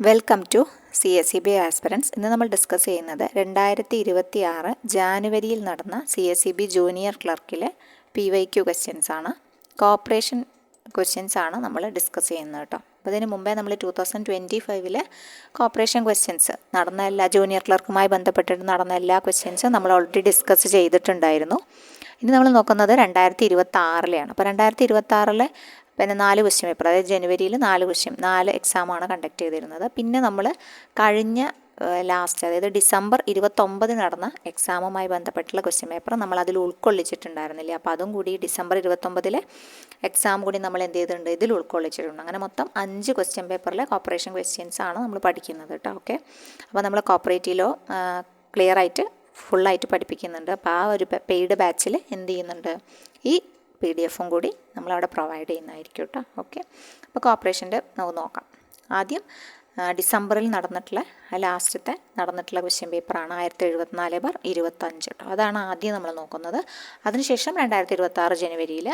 Welcome to CSEB aspirants. ഇന്ന് നമ്മൾ discuss ചെയ്യുന്നത് 2026 ജാനുവരിയിൽ നടന്ന CSEB ജൂനിയർ ക്ലർക്കിലെ PYQ ക്വസ്റ്റ്യൻസ് ആണ്. കോപ്പറേഷൻ ക്വസ്റ്റ്യൻസ് ആണ് നമ്മൾ ഡിസ്കസ് ചെയ്യുന്നത് കേട്ടോ. അപ്പോൾ ഇതിന് മുമ്പേ നമ്മൾ 2025 കോപ്പറേഷൻ ക്വസ്റ്റ്യൻസ് നടന്ന എല്ലാ ജൂനിയർ ക്ലർക്കുമായി ബന്ധപ്പെട്ടിട്ട് നടന്ന എല്ലാ ക്വസ്റ്റ്യൻസും നമ്മൾ ഓൾറെഡി ഡിസ്കസ് ചെയ്തിട്ടുണ്ടായിരുന്നു. ഇനി നമ്മൾ നോക്കുന്നത് 2026 അപ്പോൾ 2026 പിന്നെ 4 ക്വസ്റ്റ്യൻ പേപ്പർ, അതായത് ജനുവരിയിൽ 4 എക്സാമാണ് കണ്ടക്ട് ചെയ്തിരുന്നത്. പിന്നെ നമ്മൾ കഴിഞ്ഞ ലാസ്റ്റ്, അതായത് ഡിസംബർ 29 നടന്ന എക്സാമുമായി ബന്ധപ്പെട്ടുള്ള ക്വസ്റ്റ്യൻ പേപ്പർ നമ്മൾ അതിൽ ഉൾക്കൊള്ളിച്ചിട്ടുണ്ടായിരുന്നില്ല. അപ്പോൾ അതും കൂടി ഡിസംബർ 29 എക്സാം കൂടി നമ്മൾ എന്ത് ചെയ്തിട്ടുണ്ട്, ഇതിൽ ഉൾക്കൊള്ളിച്ചിട്ടുണ്ട്. അങ്ങനെ മൊത്തം 5 ക്വസ്റ്റ്യൻ പേപ്പറിലെ കോപ്പറേഷൻ ക്വസ്റ്റ്യൻസ് ആണ് നമ്മൾ പഠിക്കുന്നത് കേട്ടോ. ഓക്കെ, അപ്പോൾ നമ്മൾ കോപ്പറേറ്റീവ് ലോ ക്ലിയർ ആയിട്ട് ഫുള്ളായിട്ട് പഠിപ്പിക്കുന്നുണ്ട്. അപ്പോൾ ആ ഒരു പെയ്ഡ് ബാച്ചിൽ എന്ത് ചെയ്യുന്നുണ്ട്, ഈ PDF കൂടി നമ്മളവിടെ പ്രൊവൈഡ് ചെയ്യുന്നതായിരിക്കും കേട്ടോ. ഓക്കെ, അപ്പോൾ കോപ്പറേഷൻ്റെ നമുക്ക് നോക്കാം. ആദ്യം ഡിസംബറിൽ നടന്നിട്ടുള്ള ലാസ്റ്റത്തെ നടന്നിട്ടുള്ള ക്വസ്റ്റ്യൻ പേപ്പറാണ് 1074/25 കേട്ടോ. അതാണ് ആദ്യം നമ്മൾ നോക്കുന്നത്. അതിനുശേഷം 2026 ജനുവരിയിൽ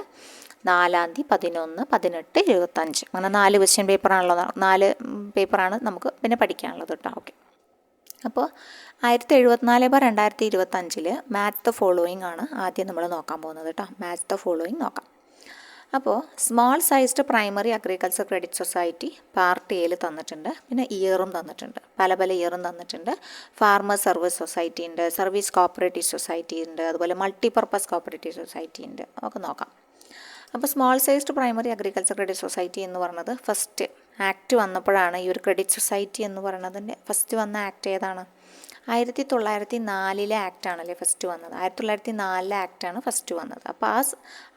4, 11, 18, 25 അങ്ങനെ 4 ക്വസ്റ്റ്യൻ പേപ്പറാണല്ലോ, 4 പേപ്പറാണ് നമുക്ക് പിന്നെ പഠിക്കാനുള്ളത് കേട്ടോ. ഓക്കെ, അപ്പോൾ 1074/2025 മാച്ച് ദ ഫോളോയിങ് ആണ് ആദ്യം നമ്മൾ നോക്കാൻ പോകുന്നത് കേട്ടോ. മാച്ച് ദ ഫോളോയിങ് നോക്കാം. അപ്പോൾ small sized primary agriculture credit society part എയിൽ തന്നിട്ടുണ്ട്. പിന്നെ ഇയറും തന്നിട്ടുണ്ട്, പല ഇയറും തന്നിട്ടുണ്ട്. ഫാർമേഴ്സ് സർവീസ് സൊസൈറ്റി ഉണ്ട്, സർവീസ് കോപ്പറേറ്റീവ് സൊസൈറ്റി ഉണ്ട്, അതുപോലെ മൾട്ടിപർപ്പസ് കോപ്പറേറ്റീവ് സൊസൈറ്റി ഉണ്ട്. നമുക്ക് നോക്കാം. അപ്പോൾ small sized primary agriculture credit society എന്ന് പറയുന്നത് ഫസ്റ്റ് ആക്ട് വന്നപ്പോഴാണ്. ഈ ഒരു ക്രെഡിറ്റ് സൊസൈറ്റി എന്ന് പറയുന്നതിൻ്റെ ഫസ്റ്റ് വന്ന ആക്ട് ഏതാണ്? 1904 ആക്റ്റാണല്ലേ ഫസ്റ്റ് വന്നത്. 1904 ആക്റ്റാണ് ഫസ്റ്റ് വന്നത്. അപ്പോൾ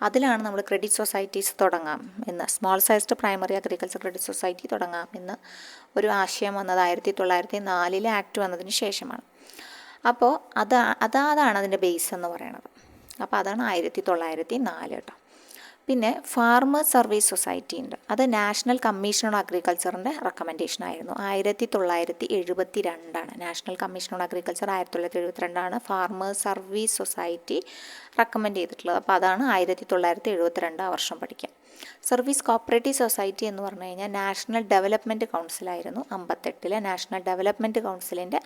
അതിലാണ് നമ്മൾ ക്രെഡിറ്റ് സൊസൈറ്റീസ് തുടങ്ങാം എന്ന്, small sized primary agriculture credit society തുടങ്ങാം എന്ന് ഒരു ആശയം വന്നത് 1904 ആക്ട് വന്നതിന് ശേഷമാണ്. അപ്പോൾ അതാണ് അതിൻ്റെ ബേസ് എന്ന് പറയുന്നത്. അപ്പോൾ അതാണ് 1904 കേട്ടോ. പിന്നെ ഫാർമേഴ്സ് സർവീസ് സൊസൈറ്റി ഉണ്ട്. അത് നാഷണൽ കമ്മീഷൻ ഓൺ അഗ്രികൾച്ചറിൻ്റെ റെക്കമെൻഡേഷൻ ആയിരുന്നു. 1972 national commission on agriculture 1972 farmers service society recommend ചെയ്തിട്ടുള്ളത്. അപ്പോൾ അതാണ് 1972 വർഷം പഠിക്കാം. സർവീസ് കോപ്പറേറ്റീവ് സൊസൈറ്റി എന്ന് പറഞ്ഞു കഴിഞ്ഞാൽ നാഷണൽ ഡെവലപ്മെൻറ്റ് കൗൺസിലായിരുന്നു. 58 നാഷണൽ ഡെവലപ്മെൻറ്റ് കൗൺസിലിൻ്റെ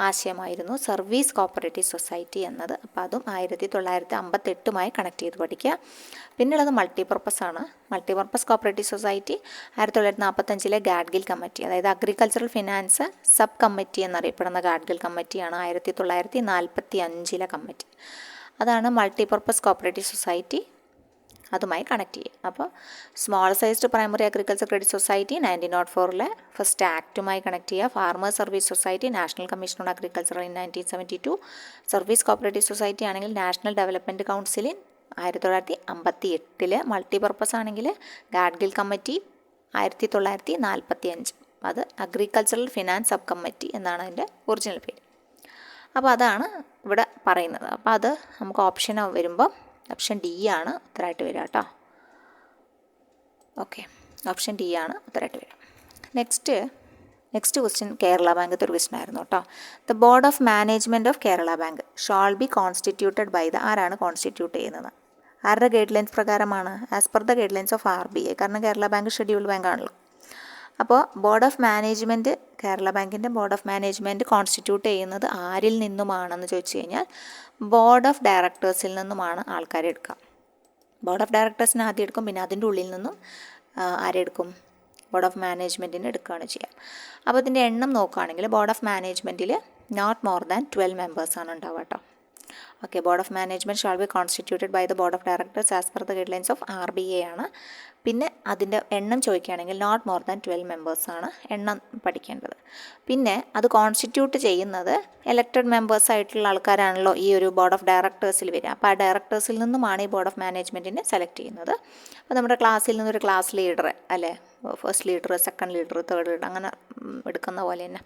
ആശയമായിരുന്നു സർവീസ് കോപ്പറേറ്റീവ് സൊസൈറ്റി എന്നത്. അപ്പോൾ അതും 1958 കണക്ട് ചെയ്ത് പഠിക്കുക. പിന്നുള്ളത് മൾട്ടിപർപ്പസ് ആണ്. Multipurpose cooperative society 1945 Gadgil committee, അതായത് അഗ്രികൾച്ചറൽ ഫിനാൻസ് സബ് കമ്മിറ്റി എന്നറിയപ്പെടുന്ന ഗാഡ്ഗിൽ കമ്മിറ്റിയാണ് 1945 കമ്മിറ്റി. അതാണ് മൾട്ടിപർപ്പസ് കോപ്പറേറ്റീവ് സൊസൈറ്റി, അതുമായി കണക്ട് ചെയ്യുക. അപ്പോൾ small sized primary agriculture credit society 1904 first ആക്റ്റുമായി കണക്ട് ചെയ്യുക. Farmers service society national commission on agriculture 1972. Service cooperative society ആണെങ്കിൽ നാഷണൽ ഡെവലപ്മെൻറ്റ് കൗൺസിലിൻ 1958. മൾട്ടിപർപ്പസ് ആണെങ്കിൽ ഗാഡ്ഗിൽ കമ്മിറ്റി 1945. അത് അഗ്രികൾച്ചറൽ ഫിനാൻസ് സബ് കമ്മിറ്റി എന്നാണ് അതിൻ്റെ ഒറിജിനൽ പേര്. അപ്പോൾ അതാണ് ഇവിടെ പറയുന്നത്. അപ്പോൾ അത് നമുക്ക് ഓപ്ഷൻ വരുമ്പോൾ ഓപ്ഷൻ D ആണ് ഉത്തരമായിട്ട് വരിക കേട്ടോ. ഓക്കെ, ഓപ്ഷൻ D ആണ് ഉത്തരമായിട്ട് വരിക. നെക്സ്റ്റ് ക്വസ്റ്റ്യൻ കേരള ബാങ്കത്തെ ഒരു ക്വസ്റ്റ്യൻ ആയിരുന്നു കേട്ടോ. The board of management of Kerala bank shall be constituted by ആരാണ് കോൺസ്റ്റിറ്റ്യൂട്ട് ചെയ്യുന്നത്? ആരുടെ ഗൈഡ് ലൈൻസ് പ്രകാരമാണ്? As per the guidelines of RBI, കാരണം കേരള ബാങ്ക് ഷെഡ്യൂൾഡ് ബാങ്ക് ആണല്ലോ. അപ്പോൾ ബോർഡ് ഓഫ് മാനേജ്മെൻറ്റ്, കേരള ബാങ്കിൻ്റെ ബോർഡ് ഓഫ് മാനേജ്മെൻറ്റ് കോൺസ്റ്റിറ്റ്യൂട്ട് ചെയ്യുന്നത് ആരിൽ നിന്നുമാണെന്ന് ചോദിച്ചു കഴിഞ്ഞാൽ ബോർഡ് ഓഫ് ഡയറക്ടേഴ്സിൽ നിന്നുമാണ് ആൾക്കാരെ എടുക്കുക. ബോർഡ് ഓഫ് ഡയറക്ടേഴ്സിന് ആദ്യം എടുക്കും, പിന്നെ അതിൻ്റെ ഉള്ളിൽ നിന്നും ആരെടുക്കും? ബോർഡ് ഓഫ് മാനേജ്മെൻറ്റിന് എടുക്കുകയാണ് ചെയ്യുക. അപ്പോൾ ഇതിൻ്റെ എണ്ണം നോക്കുകയാണെങ്കിൽ ബോർഡ് ഓഫ് മാനേജ്മെൻറ്റിൽ നോട്ട് മോർ ദാൻ 12 മെമ്പേഴ്സാണ് ഉണ്ടാവുക കേട്ടോ. Okay, board of management shall be constituted by the board of directors as per the guidelines of RBI ആണ്. പിന്നെ അതിൻ്റെ എണ്ണം ചോദിക്കുകയാണെങ്കിൽ നോട്ട് മോർ ദാൻ 12 മെമ്പേഴ്സാണ് എണ്ണം പഠിക്കേണ്ടത്. പിന്നെ അത് കോൺസ്റ്റിറ്റ്യൂട്ട് ചെയ്യുന്നത് എലക്റ്റഡ് മെമ്പേഴ്സ് ആയിട്ടുള്ള ആൾക്കാരാണല്ലോ ഈ ഒരു ബോർഡ് ഓഫ് ഡയറക്ടേഴ്സിൽ വരിക. അപ്പോൾ ആ ഡയറക്ടേഴ്സിൽ നിന്നുമാണ് ഈ ബോർഡ് ഓഫ് മാനേജ്മെൻറ്റിനെ സെലക്ട് ചെയ്യുന്നത്. അപ്പോൾ നമ്മുടെ ക്ലാസ്സിൽ നിന്നൊരു ക്ലാസ് ലീഡർ അല്ലേ, first leader, second leader, third leader അങ്ങനെ എടുക്കുന്ന പോലെ തന്നെ.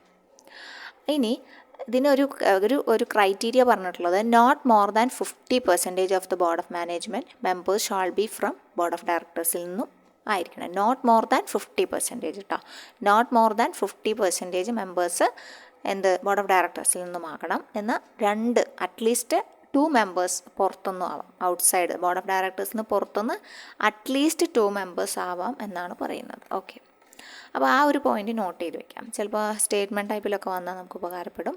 ഇനി ഇതിനൊരു ഒരു ക്രൈറ്റീരിയ പറഞ്ഞിട്ടുള്ളത് not more than 50% of the board of management members shall be from board of ഡയറക്ടേഴ്സിൽ നിന്നും ആയിരിക്കണം. നോട്ട് മോർ ദാൻ 50% കേട്ടോ. Not more than 50% members board of ഡയറക്ടേഴ്സിൽ നിന്നുമാകണം. എന്നാൽ അറ്റ്ലീസ്റ്റ് 2 മെമ്പേഴ്സ് പുറത്തൊന്നും ആവാം, ഔട്ട്സൈഡ് ബോർഡ് ഓഫ് ഡയറക്ടേഴ്സിന് പുറത്തുനിന്ന് അറ്റ്ലീസ്റ്റ് 2 മെമ്പേഴ്സ് ആവാം എന്നാണ് പറയുന്നത്. ഓക്കെ, അപ്പോൾ ആ ഒരു പോയിന്റ് നോട്ട് ചെയ്ത് വെക്കാം. ചിലപ്പോൾ സ്റ്റേറ്റ്മെൻറ്റ് ടൈപ്പിലൊക്കെ വന്നാൽ നമുക്ക് ഉപകാരപ്പെടും.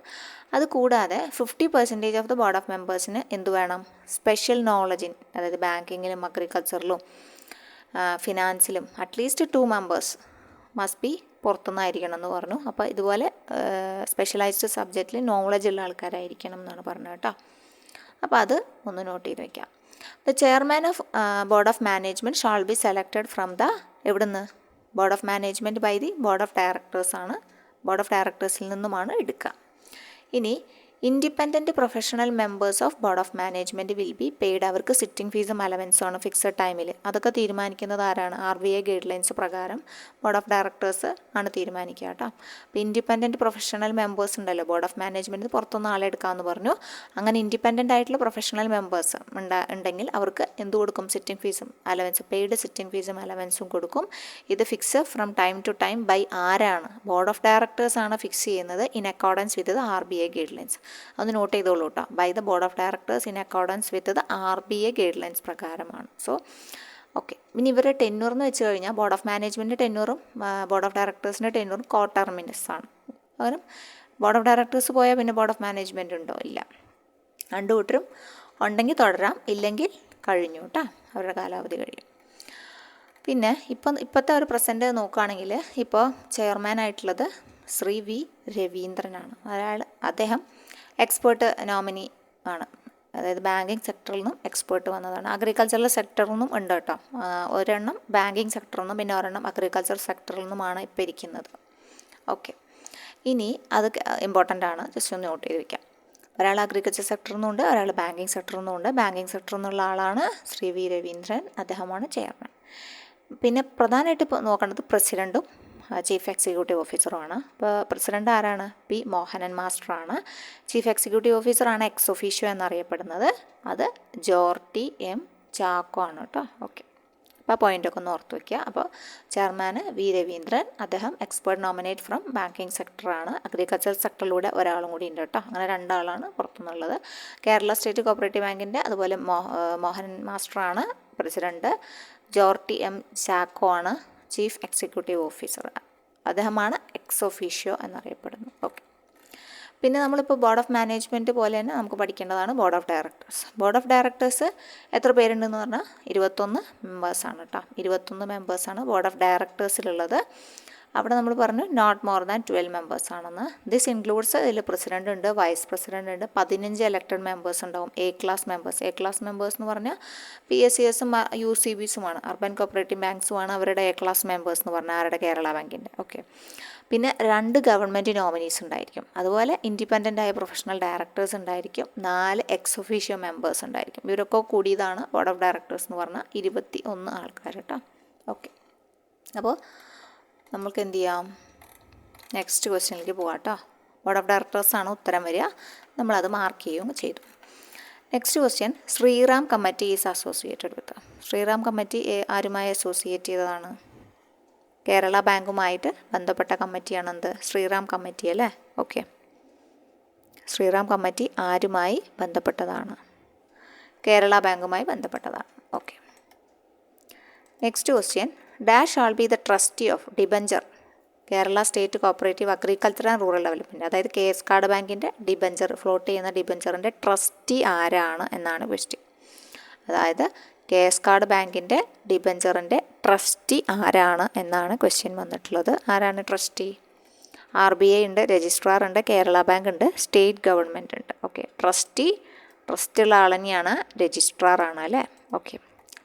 അത് കൂടാതെ 50% ഓഫ് ദ ബോർഡ് ഓഫ് മെമ്പേഴ്സിന് എന്ത് വേണം? സ്പെഷ്യൽ നോളജ് അതായത് ബാങ്കിങ്ങിലും അഗ്രികൾച്ചറിലും ഫിനാൻസിലും അറ്റ്ലീസ്റ്റ് 2 മെമ്പേഴ്സ് മസ്റ്റ് ബി പുറത്തുനിന്നായിരിക്കണം എന്ന് പറഞ്ഞു. അപ്പോൾ ഇതുപോലെ സ്പെഷ്യലൈസ്ഡ് സബ്ജക്റ്റിൽ നോളജ് ഉള്ള ആൾക്കാരായിരിക്കണം എന്നാണ് പറഞ്ഞത് കേട്ടോ. അപ്പോൾ അത് ഒന്ന് നോട്ട് ചെയ്ത് വയ്ക്കാം. The chairman of board of management shall be selected from the എവിടുന്ന്? Board of management by the board of ഡയറക്ടേഴ്സാണ്. ബോർഡ് ഓഫ് ഡയറക്ടേഴ്സിൽ നിന്നുമാണ് എടുക്കുക. ഇനി independent professional members of board of management will be paid. അവർക്ക് sitting ഫീസും അലവൻസും ആണ് ഫിക്സഡ് ടൈമിൽ. അതൊക്കെ തീരുമാനിക്കുന്നത് ആരാണ്? RBI ഗൈഡ് ലൈൻസ് പ്രകാരം ബോർഡ് ഓഫ് ഡയറക്ടേഴ്സ് ആണ് തീരുമാനിക്കുക കേട്ടോ. അപ്പോൾ ഇൻഡിപെൻഡൻറ്റ് പ്രൊഫഷണൽ മെമ്പേഴ്സ് ഉണ്ടല്ലോ, ബോർഡ് ഓഫ് മാനേജ്മെൻറ്റ് പുറത്തുനിന്ന് ആളെ എടുക്കാമെന്ന് പറഞ്ഞു. അങ്ങനെ ഇൻഡിപെൻഡൻ്റ് ആയിട്ടുള്ള പ്രൊഫഷണൽ മെമ്പേഴ്സ് ഉണ്ടെങ്കിൽ അവർക്ക് എന്ത് കൊടുക്കും? സിറ്റിംഗ് ഫീസും അലവൻസും, പെയ്ഡ് സിറ്റിംഗ് ഫീസും അലവൻസും കൊടുക്കും. ഇത് fix from time to time by ആരാണ്? ബോർഡ് ഓഫ് ഡയറക്ടേഴ്സ് ആണ് ഫിക്സ് ചെയ്യുന്നത് in accordance with the RBI guidelines. അത് നോട്ട് ചെയ്തോളൂ കേട്ടോ. By the board of directors in accordance with the RBI guidelines പ്രകാരമാണ്. So okay. ഇനി ഇവരുടെ tenure എന്ന് വെച്ച് കഴിഞ്ഞാൽ ബോർഡ് ഓഫ് മാനേജ്മെൻറ്റ് ടെന്നൂറും ബോർഡ് ഓഫ് ഡയറക്ടേഴ്സിൻ്റെ ടെന്നൂറും കോട്ടർമിനസ് ആണ്. പകരം ബോർഡ് ഓഫ് ഡയറക്ടേഴ്സ് പോയാൽ പിന്നെ ബോർഡ് ഓഫ് മാനേജ്മെൻറ്റ് ഉണ്ടോ? ഇല്ല. രണ്ടു കൂട്ടരും ഉണ്ടെങ്കിൽ തുടരാം, ഇല്ലെങ്കിൽ കഴിഞ്ഞു കേട്ടോ, അവരുടെ കാലാവധി കഴിയും. പിന്നെ ഇപ്പോഴത്തെ ഒരു പ്രസൻറ്റ് നോക്കുകയാണെങ്കിൽ ഇപ്പോൾ ചെയർമാനായിട്ടുള്ളത് ശ്രീ V. രവീന്ദ്രനാണ്. അദ്ദേഹം എക്സ്പേർട്ട് നോമിനി ആണ്. അതായത് ബാങ്കിങ് സെക്ടറിൽ നിന്നും എക്സ്പേർട്ട് വന്നതാണ്. അഗ്രികൾച്ചറൽ സെക്ടറിൽ നിന്നും ഉണ്ട് കേട്ടോ. ഒരെണ്ണം ബാങ്കിങ് സെക്ടറിൽ നിന്നും പിന്നെ ഒരെണ്ണം അഗ്രികൾച്ചർ സെക്ടറിൽ നിന്നുമാണ് ഇപ്പോൾ ഇരിക്കുന്നത്. ഓക്കെ. ഇനി അത് ഇമ്പോർട്ടൻ്റ് ആണ്, ജസ്റ്റ് ഒന്ന് നോട്ട് ചെയ്ത് വയ്ക്കാം. ഒരാൾ അഗ്രികൾച്ചർ സെക്ടറിൽ നിന്നുണ്ട്, ഒരാൾ ബാങ്കിങ് സെക്ടറിൽ നിന്നുണ്ട്. ബാങ്കിങ് സെക്ടറിൽ നിന്നുള്ള ആളാണ് ശ്രീ V. രവീന്ദ്രൻ. അദ്ദേഹമാണ് ചെയർമാൻ. പിന്നെ പ്രധാനമായിട്ട് ഇപ്പോൾ നോക്കേണ്ടത് പ്രസിഡൻറ്റും ചീഫ് എക്സിക്യൂട്ടീവ് ഓഫീസറുമാണ്. ഇപ്പോൾ പ്രസിഡൻ്റ് ആരാണ്? P. മോഹനൻ മാസ്റ്ററാണ്. ചീഫ് എക്സിക്യൂട്ടീവ് ഓഫീസറാണ് എക്സ് ഒഫീഷ്യോ എന്നറിയപ്പെടുന്നത്. അത് ജോർട്ടി M. ചാക്കോ ആണ് കേട്ടോ. ഓക്കെ. അപ്പോൾ ആ പോയിൻ്റൊക്കെ ഒന്ന് ഓർത്ത് വയ്ക്കുക. അപ്പോൾ ചെയർമാന് V. രവീന്ദ്രൻ, അദ്ദേഹം എക്സ്പേർട്ട് നോമിനേറ്റ് ഫ്രം ബാങ്കിങ് സെക്ടറാണ്. അഗ്രികൾച്ചർ സെക്ടറിലൂടെ ഒരാളും കൂടി ഉണ്ട് കേട്ടോ. അങ്ങനെ രണ്ടാളാണ് പുറത്തുനിന്നുള്ളത്. കേരള സ്റ്റേറ്റ് കോപ്പറേറ്റീവ് ബാങ്കിൻ്റെ അതുപോലെ മോഹനൻ മാസ്റ്ററാണ് പ്രസിഡൻറ്റ്. ജോർട്ടി M. ചാക്കോ ആണ് ചീഫ് എക്സിക്യൂട്ടീവ് ഓഫീസർ. അദ്ദേഹമാണ് എക്സ് ഒഫീഷ്യോ എന്നറിയപ്പെടുന്നത്. ഓക്കെ. പിന്നെ നമ്മളിപ്പോൾ ബോർഡ് ഓഫ് മാനേജ്മെൻറ്റ് പോലെ തന്നെ നമുക്ക് പഠിക്കേണ്ടതാണ് board of directors. Board of directors എത്ര പേരുണ്ടെന്ന് പറഞ്ഞാൽ 21 മെമ്പേഴ്സാണ് കേട്ടോ. 21 മെമ്പേഴ്സാണ് ബോർഡ് ഓഫ് ഡയറക്ടേഴ്സിലുള്ളത്. അവിടെ നമ്മൾ പറഞ്ഞു നോട്ട് മോർ ദാൻ 12 മെമ്പേഴ്സ് ആണെന്ന്. ദിസ് ഇൻക്ലൂഡ്സ് ഇതിൽ പ്രസിഡൻ്റ് ഉണ്ട്, വൈസ് പ്രസിഡൻ്റ് ഉണ്ട്, 15 എലക്റ്റഡ് മെമ്പേഴ്സ് ഉണ്ടാവും. എ ക്ലാസ് മെമ്പേഴ്സ് എന്ന് പറഞ്ഞാൽ PSCSും UCBസുമാണ്, അർബൻ കോപ്പറേറ്റീവ് ബാങ്ക്സുമാണ് അവരുടെ എ ക്ലാസ് മെമ്പേഴ്സ് എന്ന് പറഞ്ഞാൽ ആരുടെ? കേരള ബാങ്കിൻ്റെ. ഓക്കെ. പിന്നെ 2 ഗവൺമെൻറ് നോമിനീസ് ഉണ്ടായിരിക്കും. അതുപോലെ ഇൻഡിപെൻഡൻ്റ് ആയ പ്രൊഫഷണൽ ഡയറക്ടേഴ്സ് ഉണ്ടായിരിക്കും. 4 എക്സ് ഒഫീഷ്യോ മെമ്പേഴ്സ് ഉണ്ടായിരിക്കും. ഇവരൊക്കെ കൂടിയതാണ് ബോർഡ് ഓഫ് ഡയറക്ടേഴ്സ് എന്ന് പറഞ്ഞാൽ 21 ആൾക്കാർ കേട്ടോ. ഓക്കെ. അപ്പോൾ നമുക്ക് എന്ത് ചെയ്യാം? നെക്സ്റ്റ് ക്വസ്റ്റ്യനിലേക്ക് പോകാം കേട്ടോ. ബോർഡ് ഓഫ് ഡയറക്ടേഴ്സാണ് ഉത്തരം വരിക. നമ്മളത് മാർക്ക് ചെയ്യുകയും ചെയ്തു. Next question, Sriram committee is associated with. Sriram committee ആരുമായി അസോസിയേറ്റ് ചെയ്തതാണ്? കേരള ബാങ്കുമായിട്ട് ബന്ധപ്പെട്ട കമ്മിറ്റിയാണ് എന്ത്? ശ്രീറാം കമ്മിറ്റി അല്ലേ? ഓക്കെ. ശ്രീറാം കമ്മിറ്റി ആരുമായി ബന്ധപ്പെട്ടതാണ്? കേരള ബാങ്കുമായി ബന്ധപ്പെട്ടതാണ്. Okay. Next question, dash shall be the trustee of debenture Kerala state cooperative agriculture and rural development. അതായത് KS കാർഡ് ബാങ്കിൻ്റെ ഡിബഞ്ചർ, ഫ്ലോട്ട് ചെയ്യുന്ന ഡിബഞ്ചറിൻ്റെ ട്രസ്റ്റി ആരാണ് എന്നാണ് ക്വസ്റ്റ്യൻ. അതായത് KS കാർഡ് ബാങ്കിൻ്റെ ഡിബഞ്ചറിൻ്റെ ട്രസ്റ്റി ആരാണ് എന്നാണ് ക്വസ്റ്റ്യൻ വന്നിട്ടുള്ളത്. ആരാണ് ട്രസ്റ്റി? RBI ഉണ്ട്, രജിസ്ട്രാർ ഉണ്ട്, കേരള ബാങ്ക് ഉണ്ട്, സ്റ്റേറ്റ് ഗവൺമെൻറ് ഉണ്ട്. ഓക്കെ. ട്രസ്റ്റുള്ള ആൾ തന്നെയാണ്, രജിസ്ട്രാറാണ് അല്ലേ? ഓക്കെ.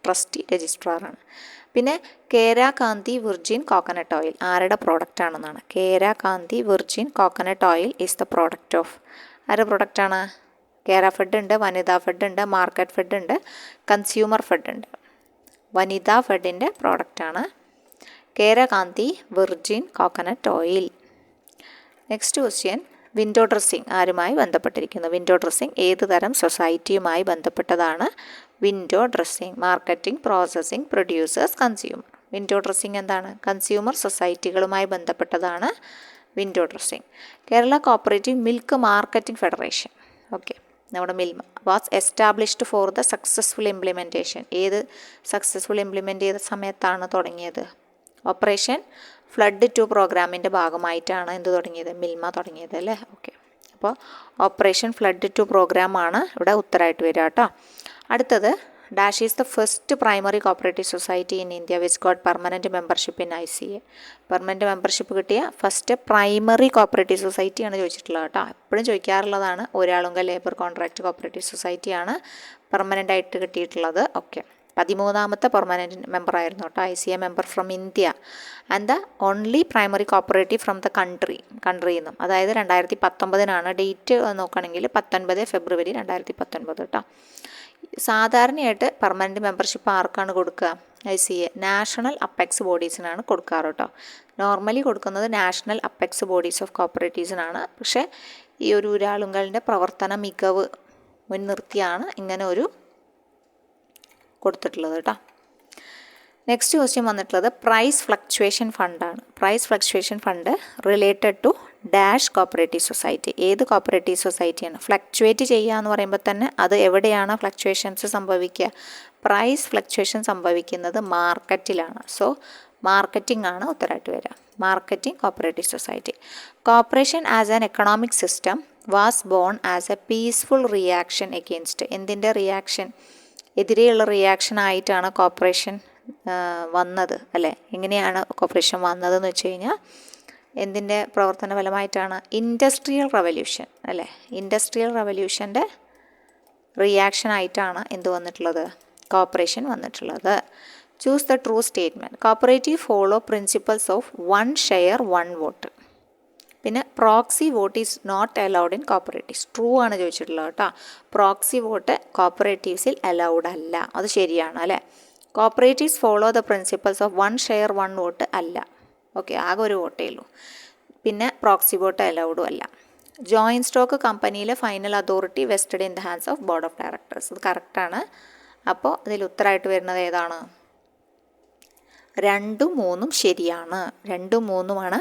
ട്രസ്റ്റി രജിസ്ട്രാറാണ്. പിന്നെ Kera Kanthi virgin coconut oil ആരുടെ പ്രോഡക്റ്റ് ആണെന്നാണ്? Kera Kanthi virgin coconut oil is the product of ആരുടെ പ്രോഡക്റ്റാണ്? കേര ഫെഡ് ഉണ്ട്, വനിതാ ഫെഡ് ഉണ്ട്, മാർക്കറ്റ് ഫെഡ് ഉണ്ട്, കൺസ്യൂമർ ഫെഡ് ഉണ്ട്. വനിതാ ഫെഡിൻ്റെ പ്രോഡക്റ്റാണ് Kera Kanthi virgin coconut oil. Next question, window dressing ആരുമായി ബന്ധപ്പെട്ടിരിക്കുന്നു? വിൻഡോ ഡ്രസ്സിങ് ഏത് തരം സൊസൈറ്റിയുമായി ബന്ധപ്പെട്ടതാണ്? Window dressing marketing, processing, producers, consumer. Window dressing എന്താണ്? കൺസ്യൂമർ സൊസൈറ്റികളുമായി ബന്ധപ്പെട്ടതാണ് window dressing. Kerala cooperative milk marketing federation, okay, നമ്മുടെ Milma, was established for the successful implementation. ഏത് സക്സസ്ഫുൾ ഇംപ്ലിമെൻ്റ് ചെയ്ത സമയത്താണ് തുടങ്ങിയത്? ഓപ്പറേഷൻ ഫ്ലഡ് 2 പ്രോഗ്രാമിൻ്റെ ഭാഗമായിട്ടാണ് എന്ത് തുടങ്ങിയത്, മിൽമ തുടങ്ങിയത് അല്ലേ. ഓക്കെ, അപ്പോൾ ഓപ്പറേഷൻ ഫ്ലഡ് 2 പ്രോഗ്രാമാണ് ഇവിടെ ഉത്തരമായിട്ട് വരിക കേട്ടോ. അടുത്തത് dash is the first primary cooperative society in India which got permanent membership in ICA. Permanent membership കിട്ടിയ ഫസ്റ്റ് പ്രൈമറി കോപ്പറേറ്റീവ് സൊസൈറ്റിയാണ് ചോദിച്ചിട്ടുള്ളത് കേട്ടോ. എപ്പോഴും ചോദിക്കാറുള്ളതാണ്. ഒരാളുങ്ക ലേബർ കോൺട്രാക്റ്റ് കോപ്പറേറ്റീവ് സൊസൈറ്റിയാണ് പെർമനൻ്റ് ആയിട്ട് കിട്ടിയിട്ടുള്ളത്. ഓക്കെ, 13ാമത്തെ പെർമനൻറ്റ് മെമ്പർ ആയിരുന്നു കേട്ടോ, ICA member from India and the only primary cooperative from the കൺട്രിയിൽ നിന്നും. അതായത് 2019 ഡേറ്റ് നോക്കുകയാണെങ്കിൽ 19 ഫെബ്രുവരി 2019 കേട്ടോ. സാധാരണയായിട്ട് പെർമനൻറ്റ് മെമ്പർഷിപ്പ് ആർക്കാണ് കൊടുക്കുക, ICA നാഷണൽ അപ്പെക്സ് ബോഡീസിനാണ് കൊടുക്കാറ് കേട്ടോ. നോർമലി കൊടുക്കുന്നത് നാഷണൽ അപ്പെക്സ് ബോഡീസ് ഓഫ് കോപ്പറേറ്റീവ്സിനാണ്. പക്ഷേ ഈ ഒരു ഊരാളുങ്കലിൻ്റെ പ്രവർത്തന മികവ് മുൻനിർത്തിയാണ് ഇങ്ങനെ ഒരു കൊടുത്തിട്ടുള്ളത് കേട്ടോ. നെക്സ്റ്റ് ക്വസ്റ്റ്യൻ വന്നിട്ടുള്ളത് പ്രൈസ് ഫ്ലക്ച്വേഷൻ ഫണ്ടാണ്. Price fluctuation fund related to dash cooperative society. ഏത് കോപ്പറേറ്റീവ് സൊസൈറ്റിയാണ്? ഫ്ലക്ച്വേറ്റ് ചെയ്യുക എന്ന് പറയുമ്പോൾ തന്നെ അത് എവിടെയാണ് ഫ്ലക്ച്വേഷൻസ് സംഭവിക്കുക? പ്രൈസ് ഫ്ലക്ച്വേഷൻ സംഭവിക്കുന്നത് മാർക്കറ്റിലാണ്. സോ മാർക്കറ്റിംഗ് ആണ് ഉത്തരമായിട്ട് വരിക. Marketing cooperative society. Cooperation as an economic system was born as A peaceful reaction against. എന്തിൻ്റെ റിയാക്ഷൻ? എതിരെയുള്ള റിയാക്ഷൻ ആയിട്ടാണ് കോപ്പറേഷൻ വന്നത് അല്ലേ. എങ്ങനെയാണ് കോപ്പറേഷൻ വന്നതെന്ന് വെച്ച് കഴിഞ്ഞാൽ എന്തിൻ്റെ പ്രവർത്തന ഫലമായിട്ടാണ്? ഇൻഡസ്ട്രിയൽ റവല്യൂഷൻ അല്ലേ. ഇൻഡസ്ട്രിയൽ റവല്യൂഷൻ്റെ റിയാക്ഷൻ ആയിട്ടാണ് എന്ത് വന്നിട്ടുള്ളത്? കോപ്പറേഷൻ വന്നിട്ടുള്ളത്. Choose the true statement. Cooperative follow principles of 1 share 1 vote. പിന്നെ proxy vote is not allowed in cooperatives. True ആണ് ചോദിച്ചിട്ടുള്ളത് കേട്ടോ. പ്രോക്സി വോട്ട് കോപ്പറേറ്റീവ്സിൽ അലൗഡ് അല്ല. അത് ശരിയാണ് അല്ലേ. Cooperatives follow the principles of 1 share 1 vote അല്ല. ഓക്കെ, ആകെ ഒരു വോട്ടേ ഉള്ളൂ. പിന്നെ പ്രോക്സി വോട്ട് അലൗഡും അല്ല. ജോയിൻറ്റ് സ്റ്റോക്ക് കമ്പനിയിലെ final authority vested in the hands of board of directors. ഇത് കറക്റ്റാണ്. അപ്പോൾ ഇതിൽ ഉത്തരമായിട്ട് വരുന്നത് ഏതാണ്? 2ഉം 3ഉം ശരിയാണ്. 2ഉം 3ഉമാണ്.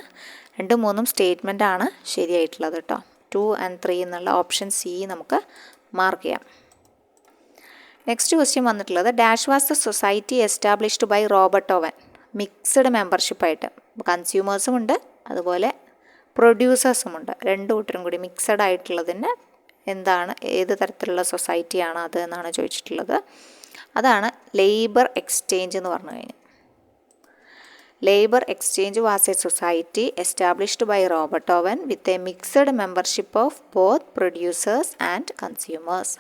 2ഉം 3ഉം സ്റ്റേറ്റ്മെൻ്റ് ആണ് ശരിയായിട്ടുള്ളത് കേട്ടോ. 2 and 3 എന്നുള്ള ഓപ്ഷൻ സി നമുക്ക് മാർക്ക് ചെയ്യാം. നെക്സ്റ്റ് ക്വസ്റ്റ്യൻ വന്നിട്ടുള്ളത് dash was the society established by Robert Owen. Mixed മെമ്പർഷിപ്പായിട്ട് കൺസ്യൂമേഴ്സും ഉണ്ട്, അതുപോലെ പ്രൊഡ്യൂസേഴ്സും ഉണ്ട്. 2 കൂട്ടരും കൂടി മിക്സഡ് ആയിട്ടുള്ളതിന് എന്താണ്, ഏത് തരത്തിലുള്ള സൊസൈറ്റിയാണ് അത് എന്നാണ് ചോദിച്ചിട്ടുള്ളത്. അതാണ് ലേബർ എക്സ്ചേഞ്ച് എന്ന് പറഞ്ഞു കഴിഞ്ഞാൽ. Labour exchange was a society established by Robert Owen with a mixed membership of both producers and consumers.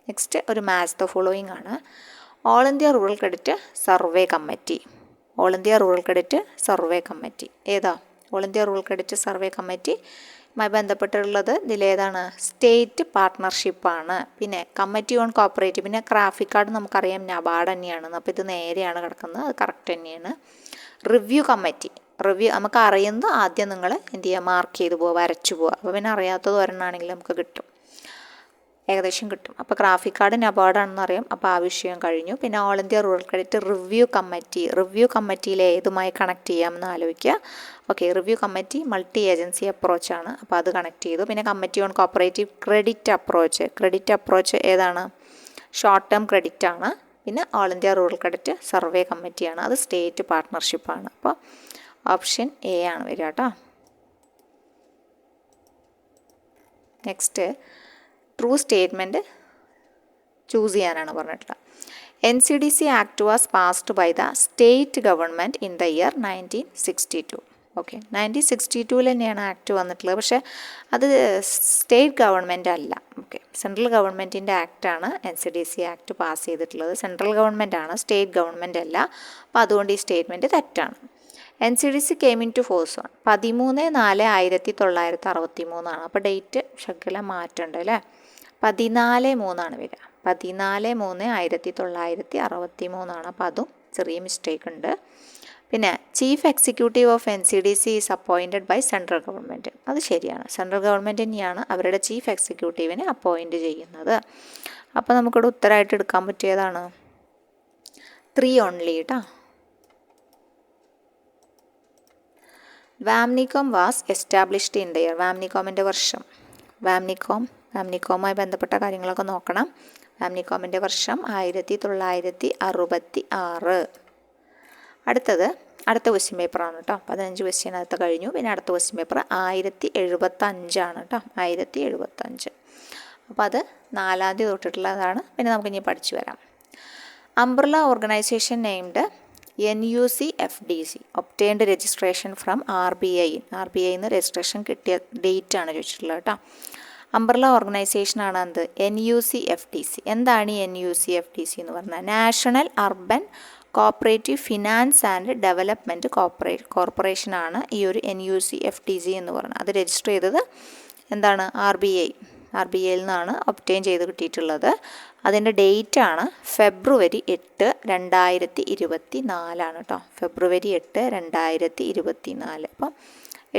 Next ഒരു മാച്ച് ദ ഫോളോയിങ് ആണ്. All India rural credit survey committee. All India rural credit survey committee ഏതാ? All India rural credit survey കമ്മിറ്റിയുമായി ബന്ധപ്പെട്ടുള്ളത് ഇതിലേതാണ്? State പാർട്ട്ണർഷിപ്പാണ്. പിന്നെ committee on cooperative, പിന്നെ graphic card നമുക്കറിയാം നബാർഡ് തന്നെയാണ്. അപ്പോൾ ഇത് നേരെയാണ് കിടക്കുന്നത്, അത് കറക്റ്റ് തന്നെയാണ്. റിവ്യൂ കമ്മിറ്റി, റിവ്യൂ നമുക്ക് അറിയുന്നത് ആദ്യം നിങ്ങൾ എന്ത് ചെയ്യുക, മാർക്ക് ചെയ്ത് പോവുക, വരച്ചു പോവുക. അപ്പോൾ പിന്നെ അറിയാത്തത് ഒരെണ്ണമാണെങ്കിൽ നമുക്ക് കിട്ടും, ഏകദേശം കിട്ടും. അപ്പോൾ ഗ്രാഫിക് കാർഡ് നബാർഡാണെന്ന് അറിയാം. അപ്പോൾ ആ വിഷയം കഴിഞ്ഞു. പിന്നെ all India rural credit review committee, review കമ്മിറ്റിയിൽ ഏതുമായി കണക്ട് ചെയ്യാമെന്ന് ആലോചിക്കുക. Okay, review committee multi agency അപ്രോച്ചാണ്, അപ്പോൾ അത് കണക്ട് ചെയ്തു. പിന്നെ committee on cooperative credit approach ഏതാണ്? ഷോർട്ട് ടേം ക്രെഡിറ്റ് ആണ്. പിന്നെ all India rural credit survey കമ്മിറ്റിയാണ്, അത് സ്റ്റേറ്റ് പാർട്ട്ണർഷിപ്പാണ്. അപ്പോൾ ഓപ്ഷൻ എ ആണ് വരിക കേട്ടോ. നെക്സ്റ്റ് ട്രൂ സ്റ്റേറ്റ്മെൻറ്റ് ചൂസ് ചെയ്യാനാണ് പറഞ്ഞിട്ടുള്ളത്. NCDC act was passed by the state government in the year 1962. Okay, 1962 തന്നെയാണ് ആക്ട് വന്നിട്ടുള്ളത്. പക്ഷേ അത് സ്റ്റേറ്റ് ഗവൺമെൻറ് അല്ല. ഓക്കെ, സെൻട്രൽ ഗവൺമെൻറ്റിൻ്റെ ആക്റ്റാണ് NCDC ആക്ട് പാസ് ചെയ്തിട്ടുള്ളത്. സെൻട്രൽ ഗവൺമെൻറ് ആണ്, സ്റ്റേറ്റ് ഗവൺമെൻറ് അല്ല. അപ്പോൾ അതുകൊണ്ട് ഈ സ്റ്റേറ്റ്മെൻറ്റ് തെറ്റാണ്. NCDC came into force 13/4/1963. അപ്പോൾ ഡേറ്റ് ശകലം മാറ്റമുണ്ട് അല്ലേ. 14/3 വരിക. 14/3/1963. അപ്പോൾ അതും ചെറിയ മിസ്റ്റേക്ക് ഉണ്ട്. പിന്നെ chief executive of NCDC is appointed by central government. അത് ശരിയാണ്, സെൻട്രൽ ഗവൺമെൻറ് തന്നെയാണ് അവരുടെ ചീഫ് എക്സിക്യൂട്ടീവിനെ അപ്പോയിൻറ്റ് ചെയ്യുന്നത്. അപ്പോൾ നമുക്കിവിടെ ഉത്തരമായിട്ട് എടുക്കാൻ പറ്റിയതാണ് 3 ഓൺലി കേട്ടോ. VAMNICOM was established in the year. വാംനികോമിൻ്റെ വർഷം, വാംനികോമായി ബന്ധപ്പെട്ട കാര്യങ്ങളൊക്കെ നോക്കണം. വാംനികോമിൻ്റെ വർഷം 1966. അടുത്തത് അടുത്ത ക്വസ്റ്റ്യൻ പേപ്പറാണ് കേട്ടോ. 15 ക്വസ്റ്റ്യൻ അടുത്ത കഴിഞ്ഞു. പിന്നെ അടുത്ത ക്വസ്റ്റ്യൻ പേപ്പർ 1075 കേട്ടോ. 1075. അപ്പോൾ അത് 4ാം തീയതി തൊട്ടിട്ടുള്ളതാണ്. പിന്നെ നമുക്കിനി പഠിച്ചു വരാം. Umbrella organisation named NUCFDC obtained registration from RBI. RBIന്ന് രജിസ്ട്രേഷൻ കിട്ടിയ ഡേറ്റാണ് ചോദിച്ചിട്ടുള്ളത് കേട്ടോ. അംബ്രല്ല ഓർഗനൈസേഷനാണ് എന്ത്? NUCFDC. എന്താണ് ഈ NUCFDC എന്ന് പറഞ്ഞാൽ? National urban cooperative finance and development കോർപ്പറേഷനാണ് ഈ ഒരു NUCFDC എന്ന് പറഞ്ഞത്. അത് രജിസ്റ്റർ ചെയ്തത് എന്താണ്? RBIയിൽ നിന്നാണ് ഒബ്റ്റെയിൻ ചെയ്ത് കിട്ടിയിട്ടുള്ളത്. അതിൻ്റെ ഡേറ്റാണ് ഫെബ്രുവരി 8, 2024 കേട്ടോ. ഫെബ്രുവരി 8, 2024. അപ്പം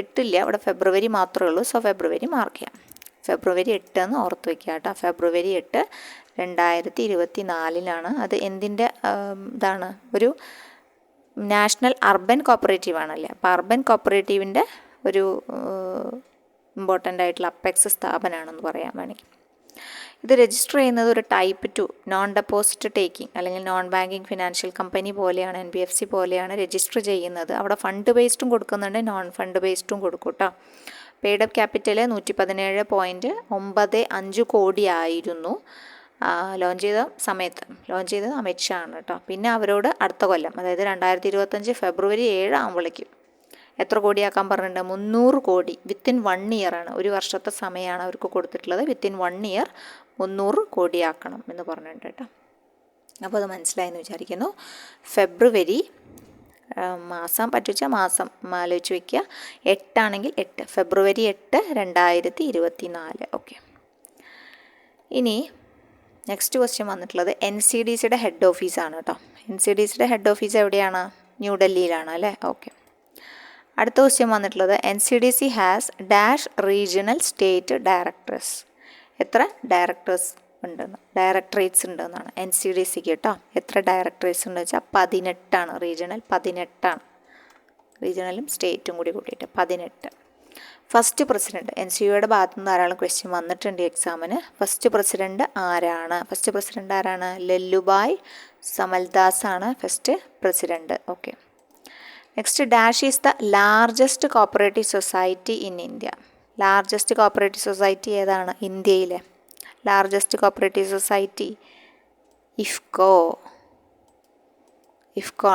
8 ഇല്ല, ഇവിടെ ഫെബ്രുവരി മാത്രമേ ഉള്ളൂ. സോ ഫെബ്രുവരി മാർക്ക് ചെയ്യാം. ഫെബ്രുവരി 8 എന്ന് ഓർത്ത് വയ്ക്കുക കേട്ടോ. ഫെബ്രുവരി 8, 2024 അത് എന്തിൻ്റെ ഇതാണ്? ഒരു നാഷണൽ അർബൻ കോപ്പറേറ്റീവ് ആണല്ലേ. അപ്പോൾ അർബൻ കോപ്പറേറ്റീവിൻ്റെ ഒരു ഇമ്പോർട്ടൻ്റ് ആയിട്ടുള്ള അപ്പെക്സ് സ്ഥാപനമാണെന്ന് പറയാൻ വേണമെങ്കിൽ. ഇത് രജിസ്റ്റർ ചെയ്യുന്നത് ഒരു ടൈപ്പ് 2 നോൺ ഡെപ്പോസിറ്റ് ടേക്കിംഗ് അല്ലെങ്കിൽ നോൺ ബാങ്കിങ് ഫിനാൻഷ്യൽ കമ്പനി പോലെയാണ്, NBFC പോലെയാണ് രജിസ്റ്റർ ചെയ്യുന്നത്. അവിടെ ഫണ്ട് ബേസ്ഡും കൊടുക്കുന്നുണ്ട്, നോൺ ഫണ്ട് ബേസ്ഡും കൊടുക്കും കേട്ടോ. പെയ്ഡ് അപ്പ് ക്യാപിറ്റൽ 117.95 കോടി ആയിരുന്നു ലോഞ്ച് ചെയ്ത സമയത്ത്. ലോഞ്ച് ചെയ്തത് അമിത്ഷാ ആണ് കേട്ടോ. പിന്നെ അവരോട് അടുത്ത കൊല്ലം, അതായത് 2025 ഫെബ്രുവരി 7 ആകുമ്പോഴേക്കും എത്ര കോടിയാക്കാൻ പറഞ്ഞിട്ടുണ്ട്? 300 കോടി. വിത്തിൻ 1 ഇയറാണ്, ഒരു വർഷത്തെ സമയമാണ് അവർക്ക് കൊടുത്തിട്ടുള്ളത്. വിത്തിൻ 1 ഇയർ 300 കോടിയാക്കണം എന്ന് പറഞ്ഞിട്ടുണ്ട് കേട്ടോ. അപ്പോൾ അത് മനസ്സിലായെന്ന് വിചാരിക്കുന്നു. ഫെബ്രുവരി മാസം പറ്റുവെച്ച മാസം ആലോചിച്ച് വയ്ക്കുക. 8 ആണെങ്കിൽ 8, ഫെബ്രുവരി 8, 2024. ഓക്കെ. ഇനി നെക്സ്റ്റ് ക്വസ്റ്റ്യൻ വന്നിട്ടുള്ളത് NCDCയുടെ ഹെഡ് ഓഫീസാണ് കേട്ടോ. NCDCയുടെ ഹെഡ് ഓഫീസ് എവിടെയാണ്? ന്യൂഡൽഹിയിലാണ് അല്ലേ. ഓക്കെ. അടുത്ത ക്വസ്റ്റ്യൻ വന്നിട്ടുള്ളത് NCDC has dash regional state directors. എത്ര ഡയറക്ടേഴ്സ് ഉണ്ടെന്ന്, ഡയറക്ടറേറ്റ്സ് ഉണ്ടെന്നാണ് NCDCക്ക് കേട്ടോ. എത്ര ഡയറക്ടറേറ്റ്സ് ഉണ്ടെന്ന് വെച്ചാൽ 18 റീജിയണൽ 18. റീജിയണലും സ്റ്റേറ്റും കൂടി കൂട്ടിയിട്ട് 18. ഫസ്റ്റ് പ്രസിഡൻറ്റ്, NCUയുടെ ഭാഗത്തു നിന്ന് ധാരാളം ക്വസ്റ്റ്യൻ വന്നിട്ടുണ്ട് എക്സാമിന്. ഫസ്റ്റ് പ്രസിഡൻറ്റ് ആരാണ്? ലല്ലുഭായ് സമൽദാസ് ആണ് first president. Okay. Next, dash is the largest cooperative society in India. Largest cooperative society ഏതാണ്? ഇന്ത്യയിലെ ലാർജസ്റ്റ് കോപ്പറേറ്റീവ് സൊസൈറ്റി ഇഫ്കോ